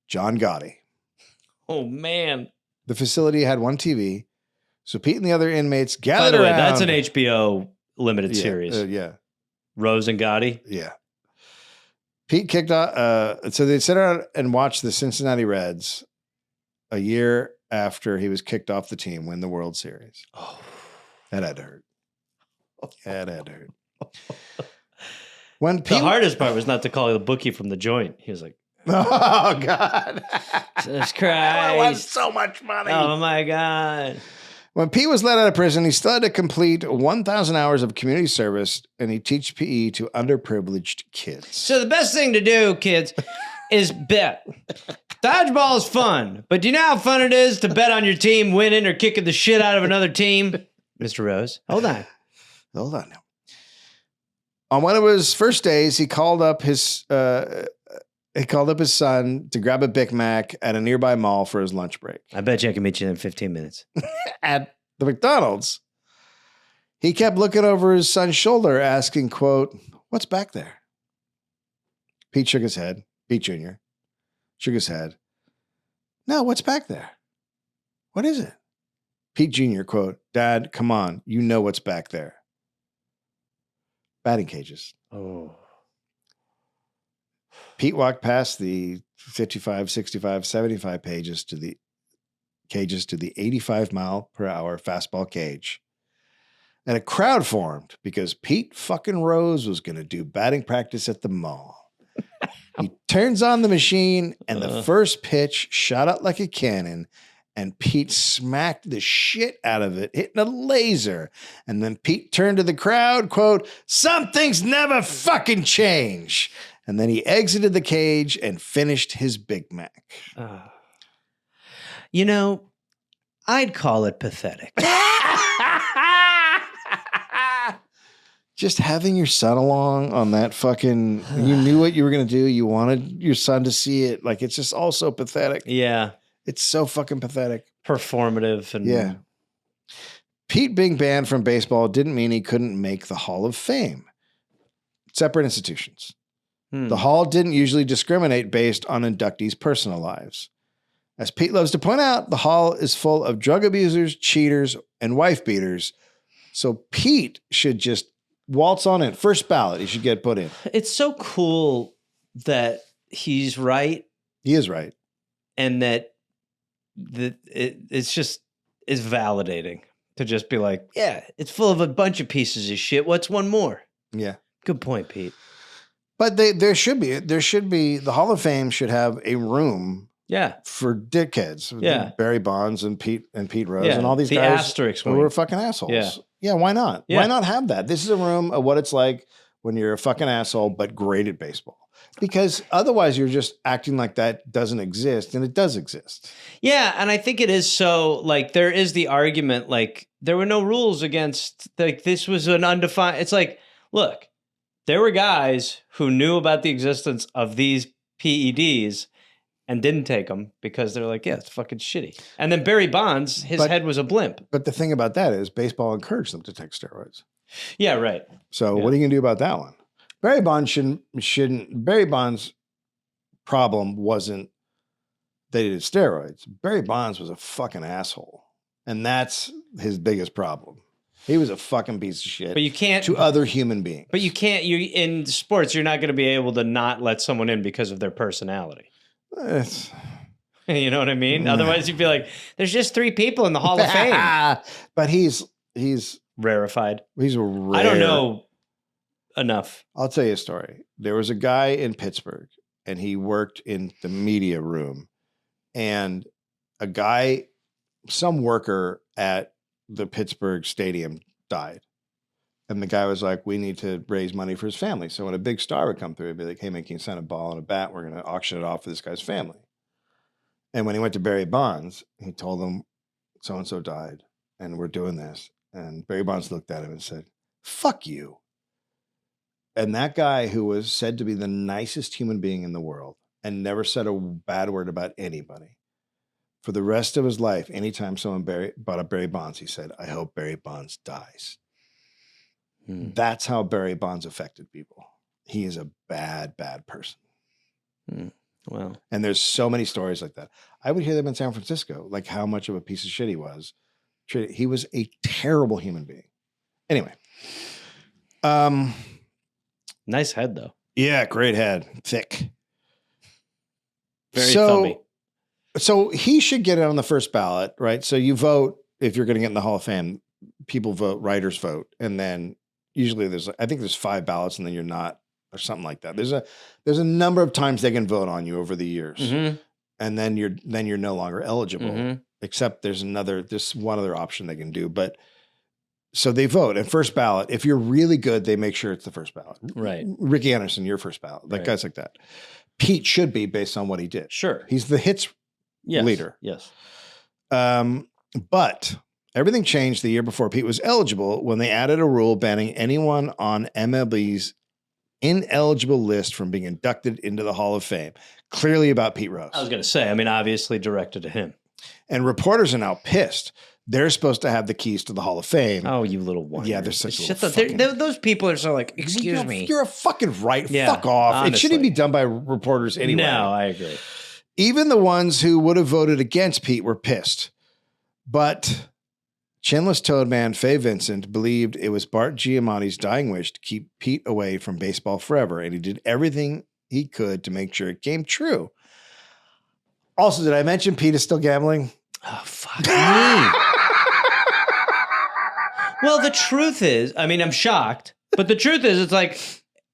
John Gotti. Oh, man. The facility had 1 TV, so Pete and the other inmates gathered around. By the way, that's an HBO limited series. Yeah. Rose and Gotti. Yeah. Pete kicked off. So they sat around and watched the Cincinnati Reds a year after he was kicked off the team win the World Series. Oh, that had to hurt. That had to hurt. When Pete, the hardest part was not to call the bookie from the joint. He was like, "Oh God, Jesus Christ, I want so much money." Oh my God. When Pete was let out of prison, he still had to complete 1,000 hours of community service, and he teach PE to underprivileged kids. So the best thing to do, kids, is bet. Dodgeball is fun, but do you know how fun it is to bet on your team winning or kicking the shit out of another team? Mr. Rose, hold on now. On one of his first days, he called up his son to grab a Big Mac at a nearby mall for his lunch break. I bet you I can meet you in 15 minutes. At the McDonald's, he kept looking over his son's shoulder, asking, quote, "What's back there?" Pete shook his head. Pete Jr. shook his head. "No, what's back there? What is it?" Pete Jr., quote, "Dad, come on. You know what's back there." Batting cages. Oh. Pete walked past the 55, 65, 75 pages to the 85-mile-per-hour fastball cage. And a crowd formed because Pete fucking Rose was going to do batting practice at the mall. He turns on the machine, and the first pitch shot out like a cannon, and Pete smacked the shit out of it, hitting a laser. And then Pete turned to the crowd, quote, "Some things never fucking change." And then he exited the cage and finished his Big Mac. You know, I'd call it pathetic. Just having your son along on that fucking, you knew what you were going to do. You wanted your son to see it. Like, it's just all so pathetic. Yeah. It's so fucking pathetic. performative and Yeah. Pete being banned from baseball didn't mean he couldn't make the Hall of Fame. Separate institutions. The Hall didn't usually discriminate based on inductees' personal lives. As Pete loves to point out, the Hall is full of drug abusers, cheaters, and wife beaters. So Pete should just waltz on in. First ballot, he should get put in. It's so cool that he's right He is right. and that it's just is validating to just be like, yeah, it's full of a bunch of pieces of shit. What's one more? Yeah. Good point, Pete. But there should be the Hall of Fame should have a room Yeah. for dickheads. Yeah. Barry Bonds and Pete Rose Yeah, and all these the guys asterisk who wing. were fucking assholes. Yeah. Yeah, why not? Yeah. Why not have that? This is a room of what it's like when you're a fucking asshole but great at baseball. Because otherwise you're just acting like that doesn't exist, and it does exist. Yeah, and I think it is so, like, there is the argument, like, there were no rules against, like, this was an undefined, it's like, look, there were guys who knew about the existence of these PEDs and didn't take them because they're like, yeah, it's fucking shitty. And then Barry Bonds, his head was a blimp. But the thing about that is baseball encouraged them to take steroids. Yeah, right. So Yeah. what are you gonna do about that one? Barry Bonds shouldn't. Barry Bonds' problem wasn't that he did steroids. Barry Bonds was a fucking asshole, and that's his biggest problem. He was a fucking piece of shit. But you can't to other human beings. But you can't. You in sports, you're not going to be able to not let someone in because of their personality. It's, You know what I mean? Otherwise, you'd be like, "There's just 3 people in the Hall of Fame." But he's Rarefied. He's a rare. I don't know enough. I'll tell you a story. There was a guy in Pittsburgh, and he worked in the media room, and a guy, some worker at the Pittsburgh stadium died. And the guy was like, we need to raise money for his family. So when a big star would come through, he'd be like, hey, man, can you send a ball and a bat? We're going to auction it off for this guy's family. And when he went to Barry Bonds, he told them, so-and-so died, and we're doing this. And Barry Bonds looked at him and said, fuck you. And that guy, who was said to be the nicest human being in the world and never said a bad word about anybody, for the rest of his life, anytime someone brought up Barry Bonds, he said, I hope Barry Bonds dies. That's how Barry Bonds affected people. He is a bad, bad person. Well, and there's so many stories like that. I would hear them in San Francisco, like how much of a piece of shit he was. He was a terrible human being. Anyway. nice head, though. Yeah, great head. Thick. Very thumby. So he should get it on the first ballot, right? So you vote if you're going to get in the Hall of Fame. People vote, writers vote, and then usually I think there's 5 ballots, and then you're not, or something like that. There's a number of times they can vote on you over the years, and then you're no longer eligible. Except there's one other option they can do, but so they vote and first ballot. If you're really good, they make sure it's the first ballot. Right. Ricky Anderson, your first ballot, like guys like that. Pete should be based on what he did. Sure, he's the hits leader. Yes. But everything changed the year before Pete was eligible when they added a rule banning anyone on MLB's ineligible list from being inducted into the Hall of Fame. Clearly about Pete Rose. I was going to say, I mean, obviously directed to him. And reporters are now pissed. They're supposed to have the keys to the Hall of Fame. Oh, you little one. Yeah, they're such Shut little fucking... Those people are so like, excuse me. You're a fucking right. Yeah, Fuck off. honestly. It shouldn't be done by reporters anyway. No, I agree. Even the ones who would have voted against Pete were pissed. But Chinless Toadman Faye Vincent believed it was Bart Giamatti's dying wish to keep Pete away from baseball forever, and he did everything he could to make sure it came true. Also, did I mention Pete is still gambling? Oh, fuck me. Well, the truth is, I mean, I'm shocked, but the truth is, it's like,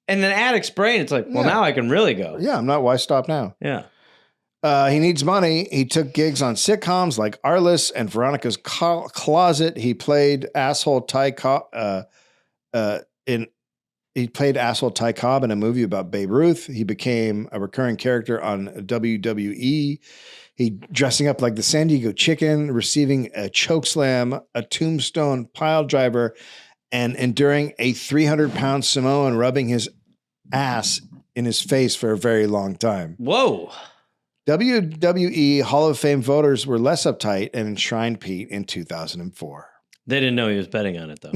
in an addict's brain, it's like, well, now I can really go. Yeah, I'm not. Why stop now? Yeah. He needs money. He took gigs on sitcoms like Arliss and Veronica's Closet. He played asshole Ty Cobb in a movie about Babe Ruth. He became a recurring character on WWE. He dressing up like the San Diego Chicken, receiving a chokeslam, a tombstone pile driver, and enduring a 300-pound Samoan rubbing his ass in his face for a very long time. Whoa. WWE Hall of Fame voters were less uptight and enshrined Pete in 2004. They didn't know he was betting on it, though.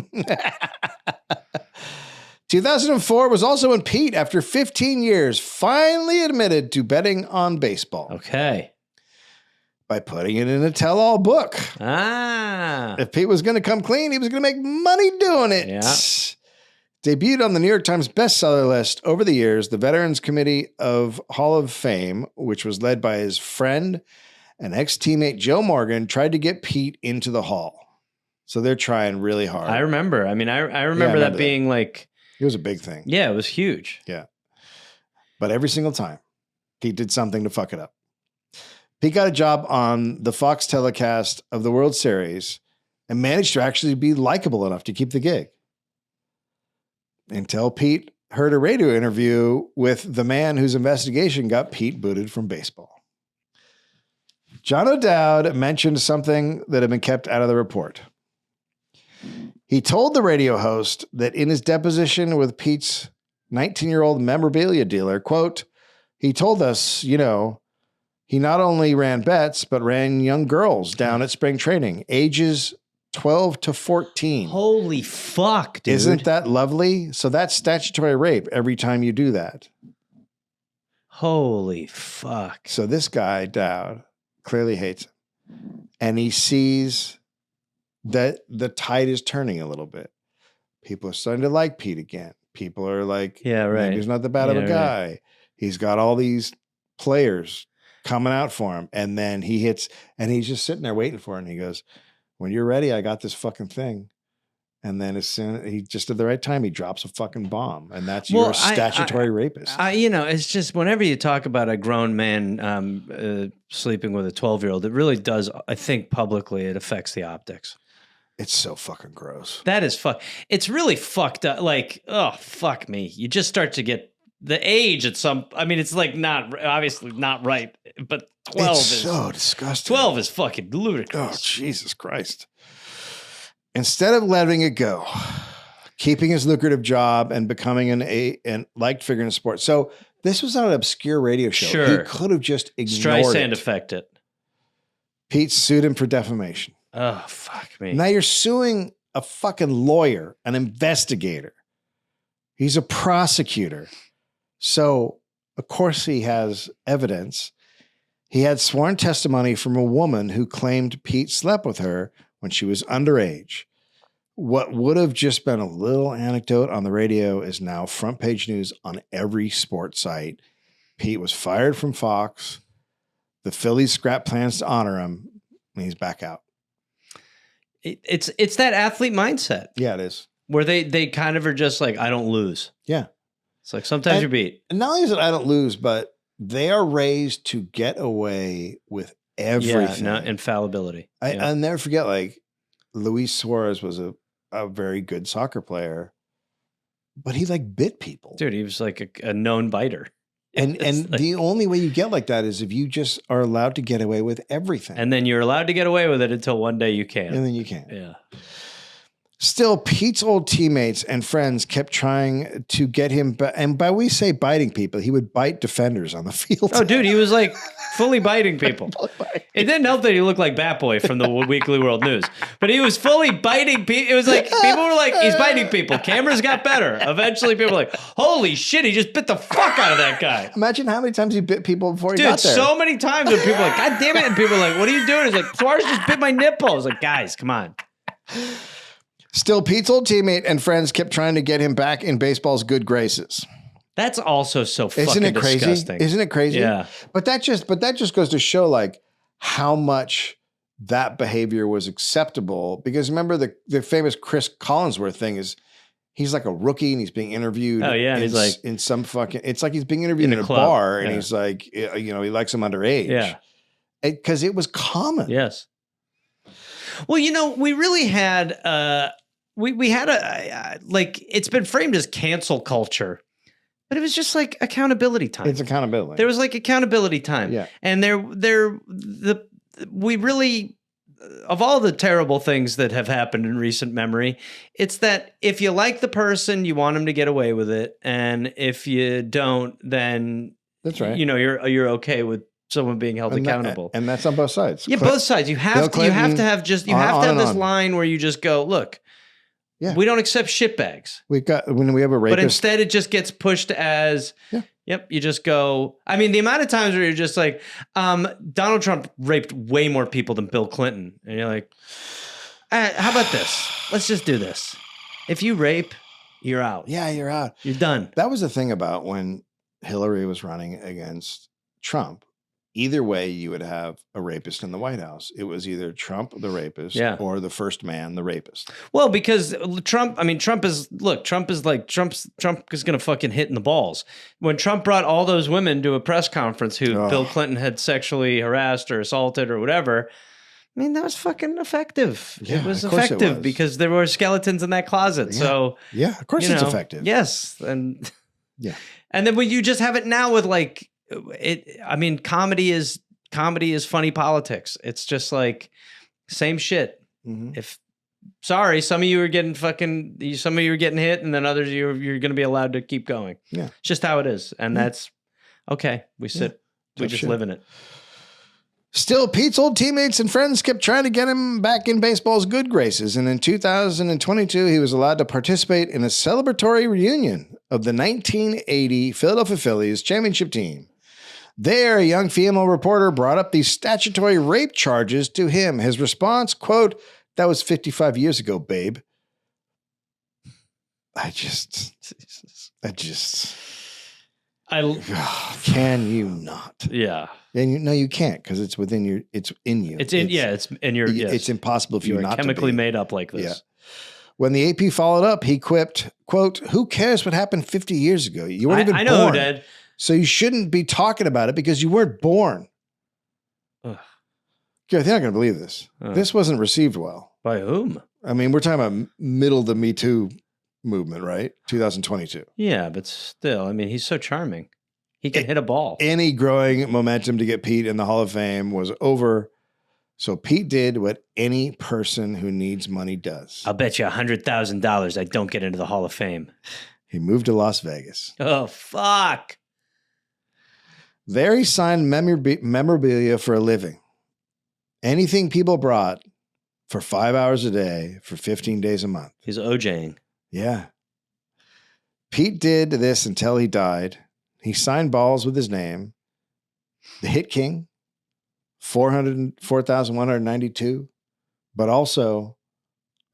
2004 was also when Pete, after 15 years, finally admitted to betting on baseball. Okay. By putting it in a tell-all book. Ah. If Pete was going to come clean, he was going to make money doing it. Yeah. Debuted on the New York Times bestseller list over the years, the Veterans Committee of Hall of Fame, which was led by his friend and ex-teammate Joe Morgan, tried to get Pete into the Hall. So they're trying really hard. I remember. I mean, I remember that being like... It was a big thing. Yeah, it was huge. Yeah. But every single time, Pete did something to fuck it up. Pete got a job on the Fox telecast of the World Series and managed to actually be likable enough to keep the gig. Until Pete heard a radio interview with the man whose investigation got Pete booted from baseball. John O'Dowd mentioned something that had been kept out of the report. He told the radio host that in his deposition with Pete's 19-year-old memorabilia dealer, quote, he told us, you know, he not only ran bets, but ran young girls down at spring training, ages 12 to 14. Holy fuck, dude. Isn't that lovely? So that's statutory rape every time you do that. Holy fuck. So this guy, Dowd, clearly hates him. And he sees that the tide is turning a little bit. People are starting to like Pete again. People are like, yeah, right. Maybe he's not that bad of a guy. Right. He's got all these players coming out for him. And then he hits, and he's just sitting there waiting for it. And he goes, when you're ready, I got this fucking thing. And then as soon he just at the right time, he drops a fucking bomb. And that's your statutory rapist. You know, it's just whenever you talk about a grown man sleeping with a 12-year-old, it really does, I think publicly, it affects the optics. It's so fucking gross. That is it's really fucked up. Like, oh, fuck me. You just start to get the age at some, I mean, it's like obviously not right, but 12 is so disgusting. 12 is fucking ludicrous. Oh, Jesus Christ. Instead of letting it go, keeping his lucrative job and becoming an liked figure in sports. So this was not an obscure radio show. Sure. He could have just ignored Streisand it. Effect it. Pete sued him for defamation. Oh, fuck me. Now you're suing a fucking lawyer, an investigator. He's a prosecutor. So, of course, he has evidence. He had sworn testimony from a woman who claimed Pete slept with her when she was underage. What would have just been a little anecdote on the radio is now front page news on every sports site. Pete was fired from Fox. The Phillies scrap plans to honor him, and he's back out. It's that athlete mindset. Yeah, it is. Where they kind of are just like, I don't lose. Yeah. It's like sometimes you're beat. And not only is it I don't lose, but they are raised to get away with everything. Yeah, no, infallibility. I'll never forget, like, Luis Suarez was a very good soccer player, but he like bit people. Dude, he was like a known biter. And like, the only way you get like that is if you just are allowed to get away with everything. And then you're allowed to get away with it until one day you can't. And then you can't. Yeah. Still, Pete's old teammates and friends kept trying to get him, and by we say biting people, he would bite defenders on the field. Oh, dude, he was like fully biting people. It didn't help that he looked like Bat Boy from the Weekly World News, but he was fully biting people. It was like, people were like, he's biting people. Cameras got better. Eventually, people were like, holy shit, he just bit the fuck out of that guy. Imagine how many times he bit people before he Dude, got there. So many times when people were like, God damn it. And people were like, what are you doing? He's like, Suarez just bit my nipple. I was like, guys, come on. Still, Pete's old teammate and friends kept trying to get him back in baseball's good graces. That's also so fucking Isn't it crazy? disgusting. Isn't it crazy? Yeah. But that just goes to show like how much that behavior was acceptable. Because remember the famous Chris Collinsworth thing is he's like a rookie and he's being interviewed. Oh yeah, he's like in some fucking. It's like he's being interviewed in a club. bar, and he's like, you know, he likes him underage. Yeah, because it was common. Yes. Well, you know, we really had we had a like it's been framed as cancel culture, but it was just like accountability time. It's accountability. There was like accountability time. Yeah, and we really, of all the terrible things that have happened in recent memory, it's that if you like the person, you want them to get away with it, and if you don't, then that's right. You know, you're okay with someone being held accountable. And that's on both sides. Yeah, both sides. You have to have this line where you just go, look, we don't accept shitbags. When we have a rapist. But instead it just gets pushed as, yep, you just go. I mean, the amount of times where you're just like, Donald Trump raped way more people than Bill Clinton. And you're like, how about this? Let's just do this. If you rape, you're out. Yeah, you're out. You're done. That was the thing about when Hillary was running against Trump. Either way, you would have a rapist in the White House. It was either Trump, the rapist, or the first man, the rapist. Well, because Trump is going to fucking hit in the balls. When Trump brought all those women to a press conference who Bill Clinton had sexually harassed or assaulted or whatever, I mean, that was fucking effective. Yeah, it was effective because there were skeletons in that closet. Yeah. So of course it's effective. Yes. And and then when you just have it now with like comedy is funny politics. It's just like same shit. Mm-hmm. Some of you are getting hit, and then others you're going to be allowed to keep going. Yeah, it's just how it is, and that's okay. We just live in it. Still, Pete's old teammates and friends kept trying to get him back in baseball's good graces, and in 2022, he was allowed to participate in a celebratory reunion of the 1980 Philadelphia Phillies championship team. There, a young female reporter brought up these statutory rape charges to him. His response, quote, "That was 55 years ago, babe." Can you not? Yeah. And you can't because it's in you. It's in your. It's impossible if you're not chemically made up like this. Yeah. When the AP followed up, he quipped, quote, "Who cares what happened 50 years ago? You weren't even born. I know, Dad. So you shouldn't be talking about it because you weren't born." Gareth, you're not going to believe this. This wasn't received well. By whom? I mean, we're talking about middle of the Me Too movement, right? 2022. Yeah, but still, I mean, he's so charming. He can hit a ball. Any growing momentum to get Pete in the Hall of Fame was over. So Pete did what any person who needs money does. I'll bet you $100,000 I don't get into the Hall of Fame. He moved to Las Vegas. Oh, fuck. There he signed memorabilia for a living. Anything people brought for 5 hours a day for 15 days a month. He's OJing. Yeah. Pete did this until he died. He signed balls with his name. The Hit King, 4,192. But also,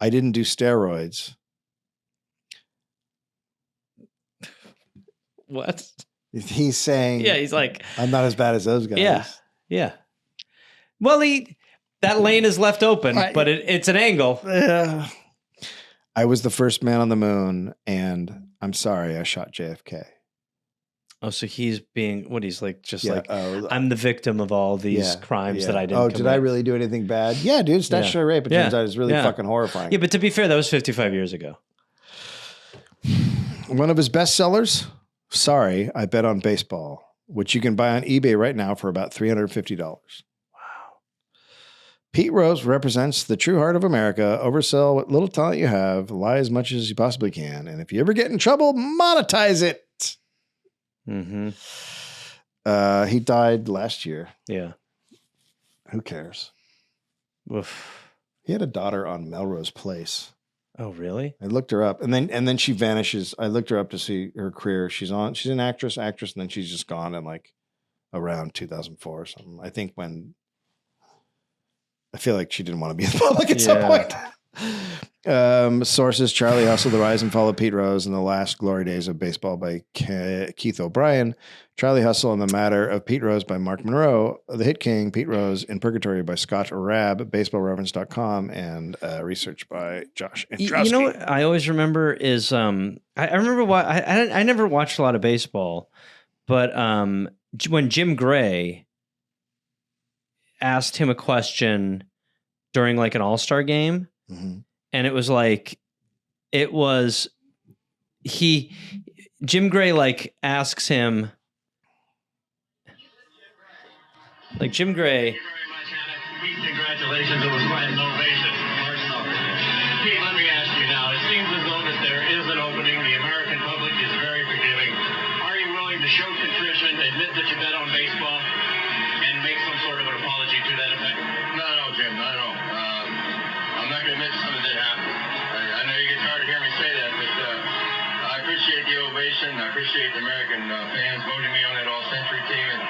I didn't do steroids. What? He's saying, he's like, I'm not as bad as those guys. Yeah. Well, that lane is left open, but it's an angle. I was the first man on the moon, and I'm sorry I shot JFK. Oh, so he's being he's like, I'm the victim of all these crimes that I didn't commit. Did I really do anything bad? Yeah, dude, statutory rape. It turns out it's really fucking horrifying. Yeah, but to be fair, that was 55 years ago. One of his best sellers, Sorry, I Bet on Baseball, which you can buy on eBay right now for about $350. Wow. Pete Rose represents the true heart of America. Oversell what little talent you have, lie as much as you possibly can, and if you ever get in trouble, monetize it. Mm-hmm. He died last year. Yeah. Who cares? Oof. He had a daughter on Melrose Place. Oh, really? I looked her up, and then she vanishes. I looked her up to see her career. She's an actress, and then she's just gone in like around 2004 or something. I think when I feel like she didn't want to be in public at some point. Sources: Charlie Hustle, The Rise and Fall of Pete Rose, and the Last Glory Days of Baseball by Keith O'Brien. Charlie Hustle and the Matter of Pete Rose by Mark Monroe. The Hit King, Pete Rose in Purgatory by Scott Rabb. BaseballReference.com, and research by Josh Androwski. You know what I always remember is I remember I never watched a lot of baseball, but when Jim Gray asked him a question during like an All-Star game. Mm-hmm. And it was like, Jim Gray like asks him, like Jim Gray. Congratulations, it was quite an ovation. Pete, let me ask you now, it seems as though that there is an opening, the American public is very forgiving. Are you willing to show contrition, admit that you bet on baseball, and win. I appreciate the American fans voting me on that all-century team, and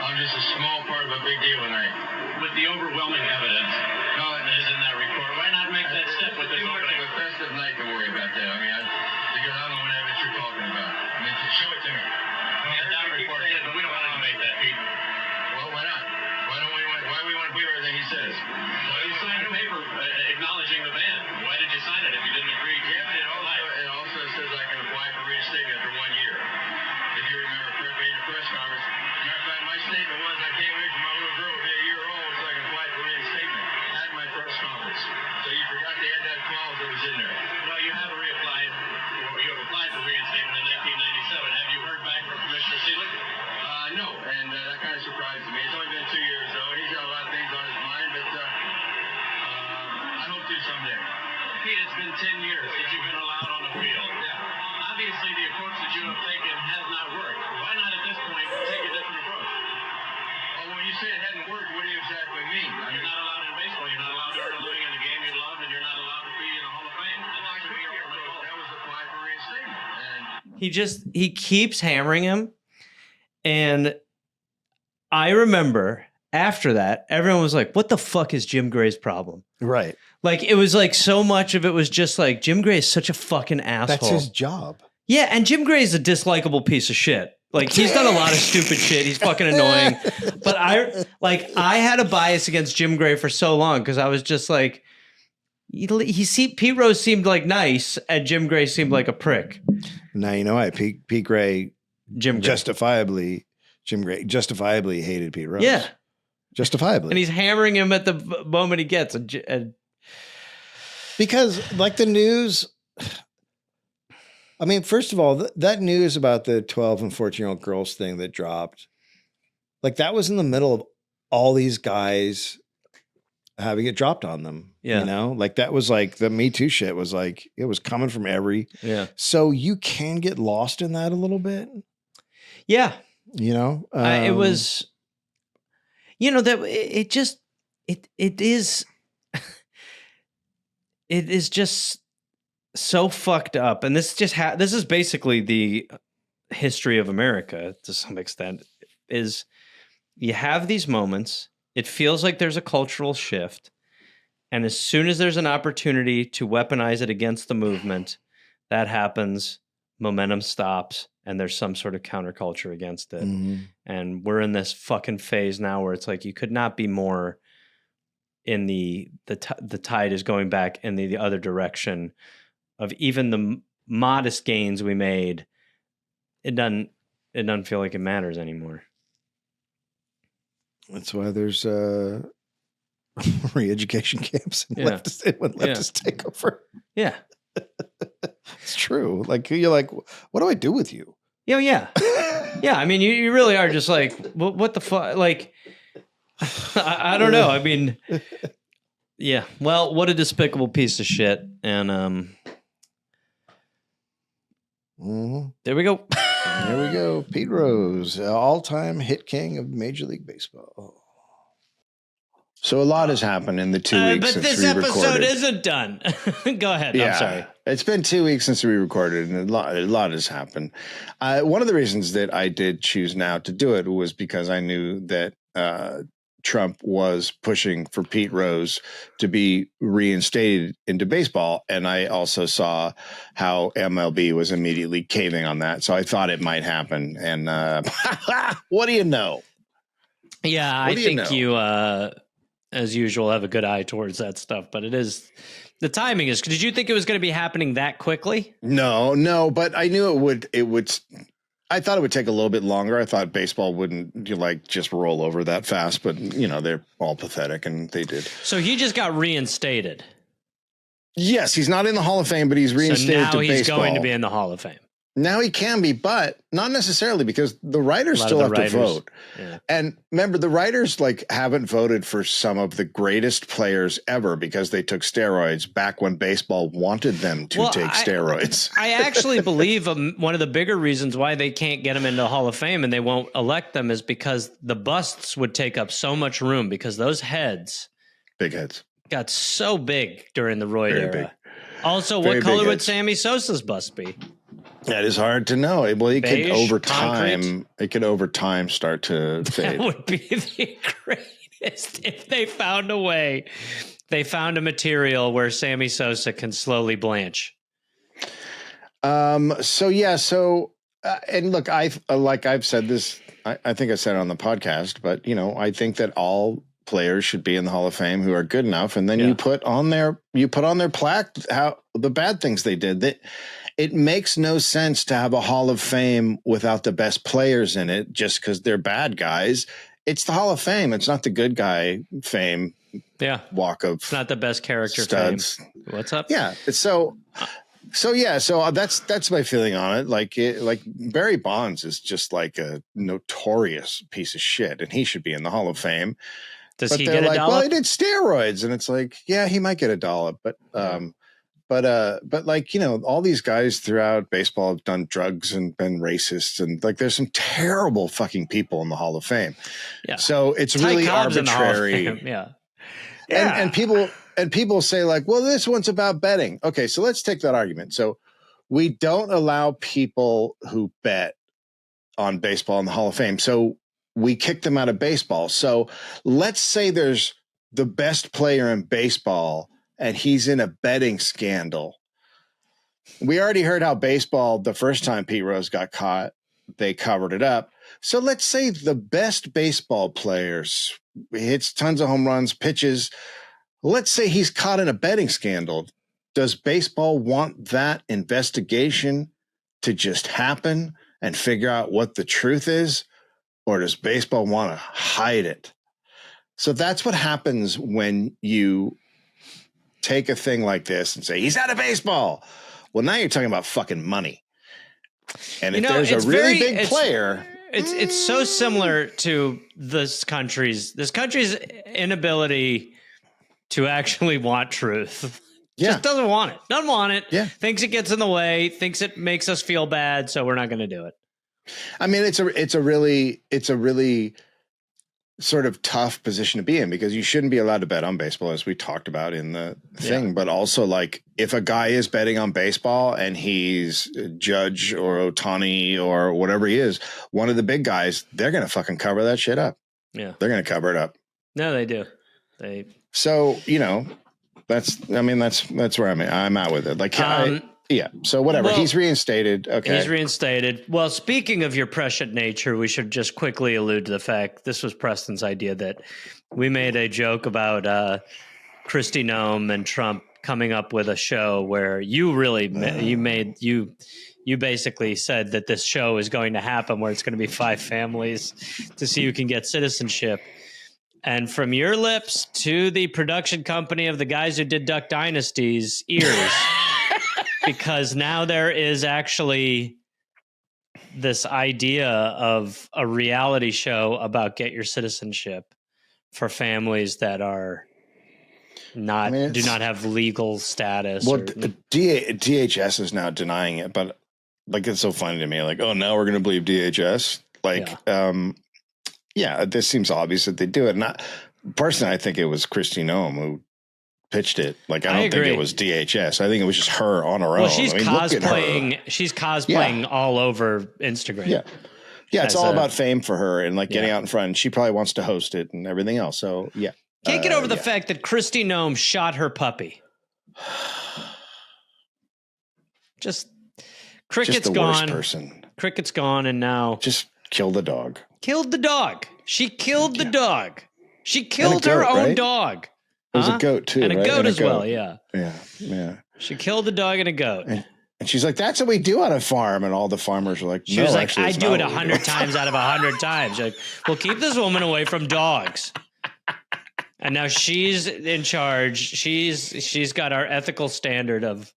I'm just a small part of a big deal tonight. With the overwhelming evidence is in that report, why not make that step with this too much opening? of a festive night to worry about that. I mean, because I don't know what evidence you're talking about. I mean, just show it to me. That report said, but we don't want to debate that, Pete. Well, why not? Why do we want to believe everything he says? Well, you signed a paper acknowledging the ban. Why did you sign it if you didn't agree? Yeah, it also says I can apply for reinstatement for 1 year. If you remember correctly in the press conference. Matter of fact, my statement was I can't wait for my little girl to be a year old so I can apply for reinstatement at my press conference. So you forgot to add that clause that was in there. Well, you have reapplied. You have applied for reinstatement in 1997. Have you heard back from Commissioner Seelig? No, and that kind of surprises me. It's only been 2 years, though, and he's got a lot of things on his mind, but I hope to someday. Pete, it's been 10 years since you've been allowed on the field. Yeah. Obviously, the approach that you have taken has not worked. Why not at this point take a different approach? Well, when you say it hadn't worked, what do you exactly mean? You're not allowed in baseball. You're not allowed to earn a living in the game you love, and you're not allowed to be in the Hall of Fame. And that should be your ultimate goal. That was apply for reinstatement. And He keeps hammering him. And I remember after that, everyone was like, what the fuck is Jim Gray's problem? Right. Like, it was like so much of it was just like, Jim Gray is such a fucking asshole. That's his job. Yeah, and Jim Gray is a dislikable piece of shit. Like, he's done a lot of stupid shit. He's fucking annoying. But I had a bias against Jim Gray for so long because I was just like, Pete Rose seemed like nice, and Jim Gray seemed like a prick. Now you know why Pete Gray Jim Gray. Jim Gray justifiably hated Pete Rose. Yeah. Justifiably. And he's hammering him at the moment he gets. Because, like, the news, I mean, first of all, that news about the 12 and 14-year-old girls thing that dropped, like, that was in the middle of all these guys having it dropped on them. Yeah. You know? Like, that was like, the Me Too shit was like, it was coming from every. Yeah. So you can get lost in that a little bit. Yeah. You know? It was, you know, that it just, it is, it is just so fucked up. And this just, this is basically the history of America to some extent, is you have these moments, it feels like there's a cultural shift. And as soon as there's an opportunity to weaponize it against the movement, that happens, momentum stops, and there's some sort of counterculture against it. Mm-hmm. And we're in this fucking phase now where it's like you could not be more in the tide is going back in the other direction of even the modest gains we made. It doesn't feel like it matters anymore. That's why there's re-education camps and Yeah. leftist takeover. Yeah. It's true. Like, you're like, what do I do with you? Yeah. Yeah. Yeah. I mean, you really are just like, what the fuck? Like, I don't know. I mean, yeah. Well, what a despicable piece of shit. And there we go. There we go. Pete Rose, all-time hit king of Major League Baseball. So a lot has happened in the 2 weeks but since this we episode recorded. isn't done. Go ahead. I'm sorry. It's been 2 weeks since we recorded, and a lot has happened. One of the reasons that I did choose now to do it was because I knew that Trump was pushing for Pete Rose to be reinstated into baseball, and I also saw how MLB was immediately caving on that. So I thought it might happen. And what do you know? Yeah, I think you, as usual, have a good eye towards that stuff. But it is, the timing is. Did you think it was going to be happening that quickly? No, but I knew it would. I thought it would take a little bit longer. I thought baseball wouldn't just roll over that fast, but they're all pathetic, and they did. So he just got reinstated. Yes, he's not in the Hall of Fame, but he's reinstated to baseball. So now he's going to be in the Hall of Fame. Now he can be, but not necessarily, because the writers still have to vote. Yeah. And remember, the writers haven't voted for some of the greatest players ever because they took steroids back when baseball wanted them to take steroids. I actually believe one of the bigger reasons why they can't get him into the Hall of Fame and they won't elect them is because the busts would take up so much room, because those heads, big heads, got so big during the Roy era. Big. Also, Very what color would heads. Sammy Sosa's bust be? That is hard to know. Well, it could Beige, over concrete. time. It could over time start to That fade. would be the greatest if they found a way. They found a material where Sammy Sosa can slowly blanch. So yeah. So and look, I've said this. I think I said it on the podcast, but I think that all players should be in the Hall of Fame who are good enough, and then you put on their plaque how the bad things they did. That it makes no sense to have a Hall of Fame without the best players in it just because they're bad guys. It's the Hall of Fame. It's not the good guy fame. Yeah. Walk of It's not the best character studs. fame. What's up? Yeah. So that's my feeling on it. Like Barry Bonds is just like a notorious piece of shit, and he should be in the Hall of Fame. Does But he they're get a like, dollop? well, he did steroids, and it's like, yeah, he might get a dollop, but like all these guys throughout baseball have done drugs and been racist, and like there's some terrible fucking people in the Hall of Fame. Yeah. So it's Ty really Cobb's in the Hall of arbitrary. Fame. Yeah. And people say like, well, this one's about betting. Okay, so let's take that argument. So we don't allow people who bet on baseball in the Hall of Fame. So we kick them out of baseball. So let's say there's the best player in baseball and he's in a betting scandal. We already heard how baseball, the first time Pete Rose got caught, they covered it up. So let's say the best baseball players hits tons of home runs, pitches. Let's say he's caught in a betting scandal. Does baseball want that investigation to just happen and figure out what the truth is? Or does baseball want to hide it? So that's what happens when you take a thing like this and say, he's out of baseball. Well, now you're talking about fucking money. And if there's a really big player... It's so similar to this country's inability to actually want truth. Just doesn't want it. Doesn't want it. Yeah. Thinks it gets in the way. Thinks it makes us feel bad, so we're not going to do it. I mean, it's a really sort of tough position to be in because you shouldn't be allowed to bet on baseball, as we talked about in the thing. But also, like, if a guy is betting on baseball and he's Judge or Ohtani or whatever he is, one of the big guys, they're going to fucking cover that shit up. Yeah. They're going to cover it up. No, they do. So, that's where I'm at with it. Like, yeah. So whatever. Well, he's reinstated. Okay. He's reinstated. Well, speaking of your prescient nature, we should just quickly allude to the fact this was Preston's idea that we made a joke about Kristi Noem and Trump coming up with a show where you basically said that this show is going to happen where it's going to be 5 families to see who can get citizenship. And from your lips to the production company of the guys who did Duck Dynasty's ears, because now there is actually this idea of a reality show about get your citizenship for families that are not do not have legal status. Well, DHS is now denying it, but like it's so funny to me. Like, oh, now we're going to believe DHS. Like, this seems obvious that they do it. And personally, I think it was Kristi Noem who pitched it. Like, I don't think it was DHS. I think it was just her on her own. Well, she's cosplaying. She's cosplaying all over Instagram. Yeah. Yeah, it's all about fame for her and like getting out in front. And she probably wants to host it and everything else. So yeah. Can't get over the fact that Kristi Noem shot her puppy. Cricket's gone. Cricket's gone, and now just killed the dog. Killed the dog. She killed the dog. She killed her own dog. It was a goat too, and a right? goat as well. Yeah. Yeah. She killed a dog and a goat. And she's like, "That's what we do on a farm." And all the farmers are like, "She was like, I do it 100 times out of 100 times." She's like, "Well, keep this woman away from dogs." And now she's in charge. She's got our ethical standard of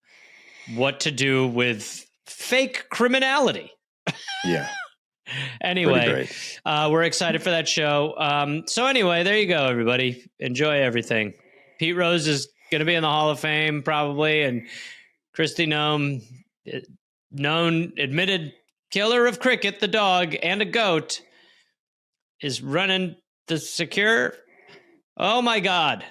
what to do with fake criminality. Yeah. Anyway, we're excited for that show. So anyway, there you go, everybody. Enjoy everything. Pete Rose is going to be in the Hall of Fame probably, and Kristi Noem, known admitted killer of Cricket, the dog, and a goat, is running the secure. Oh my God.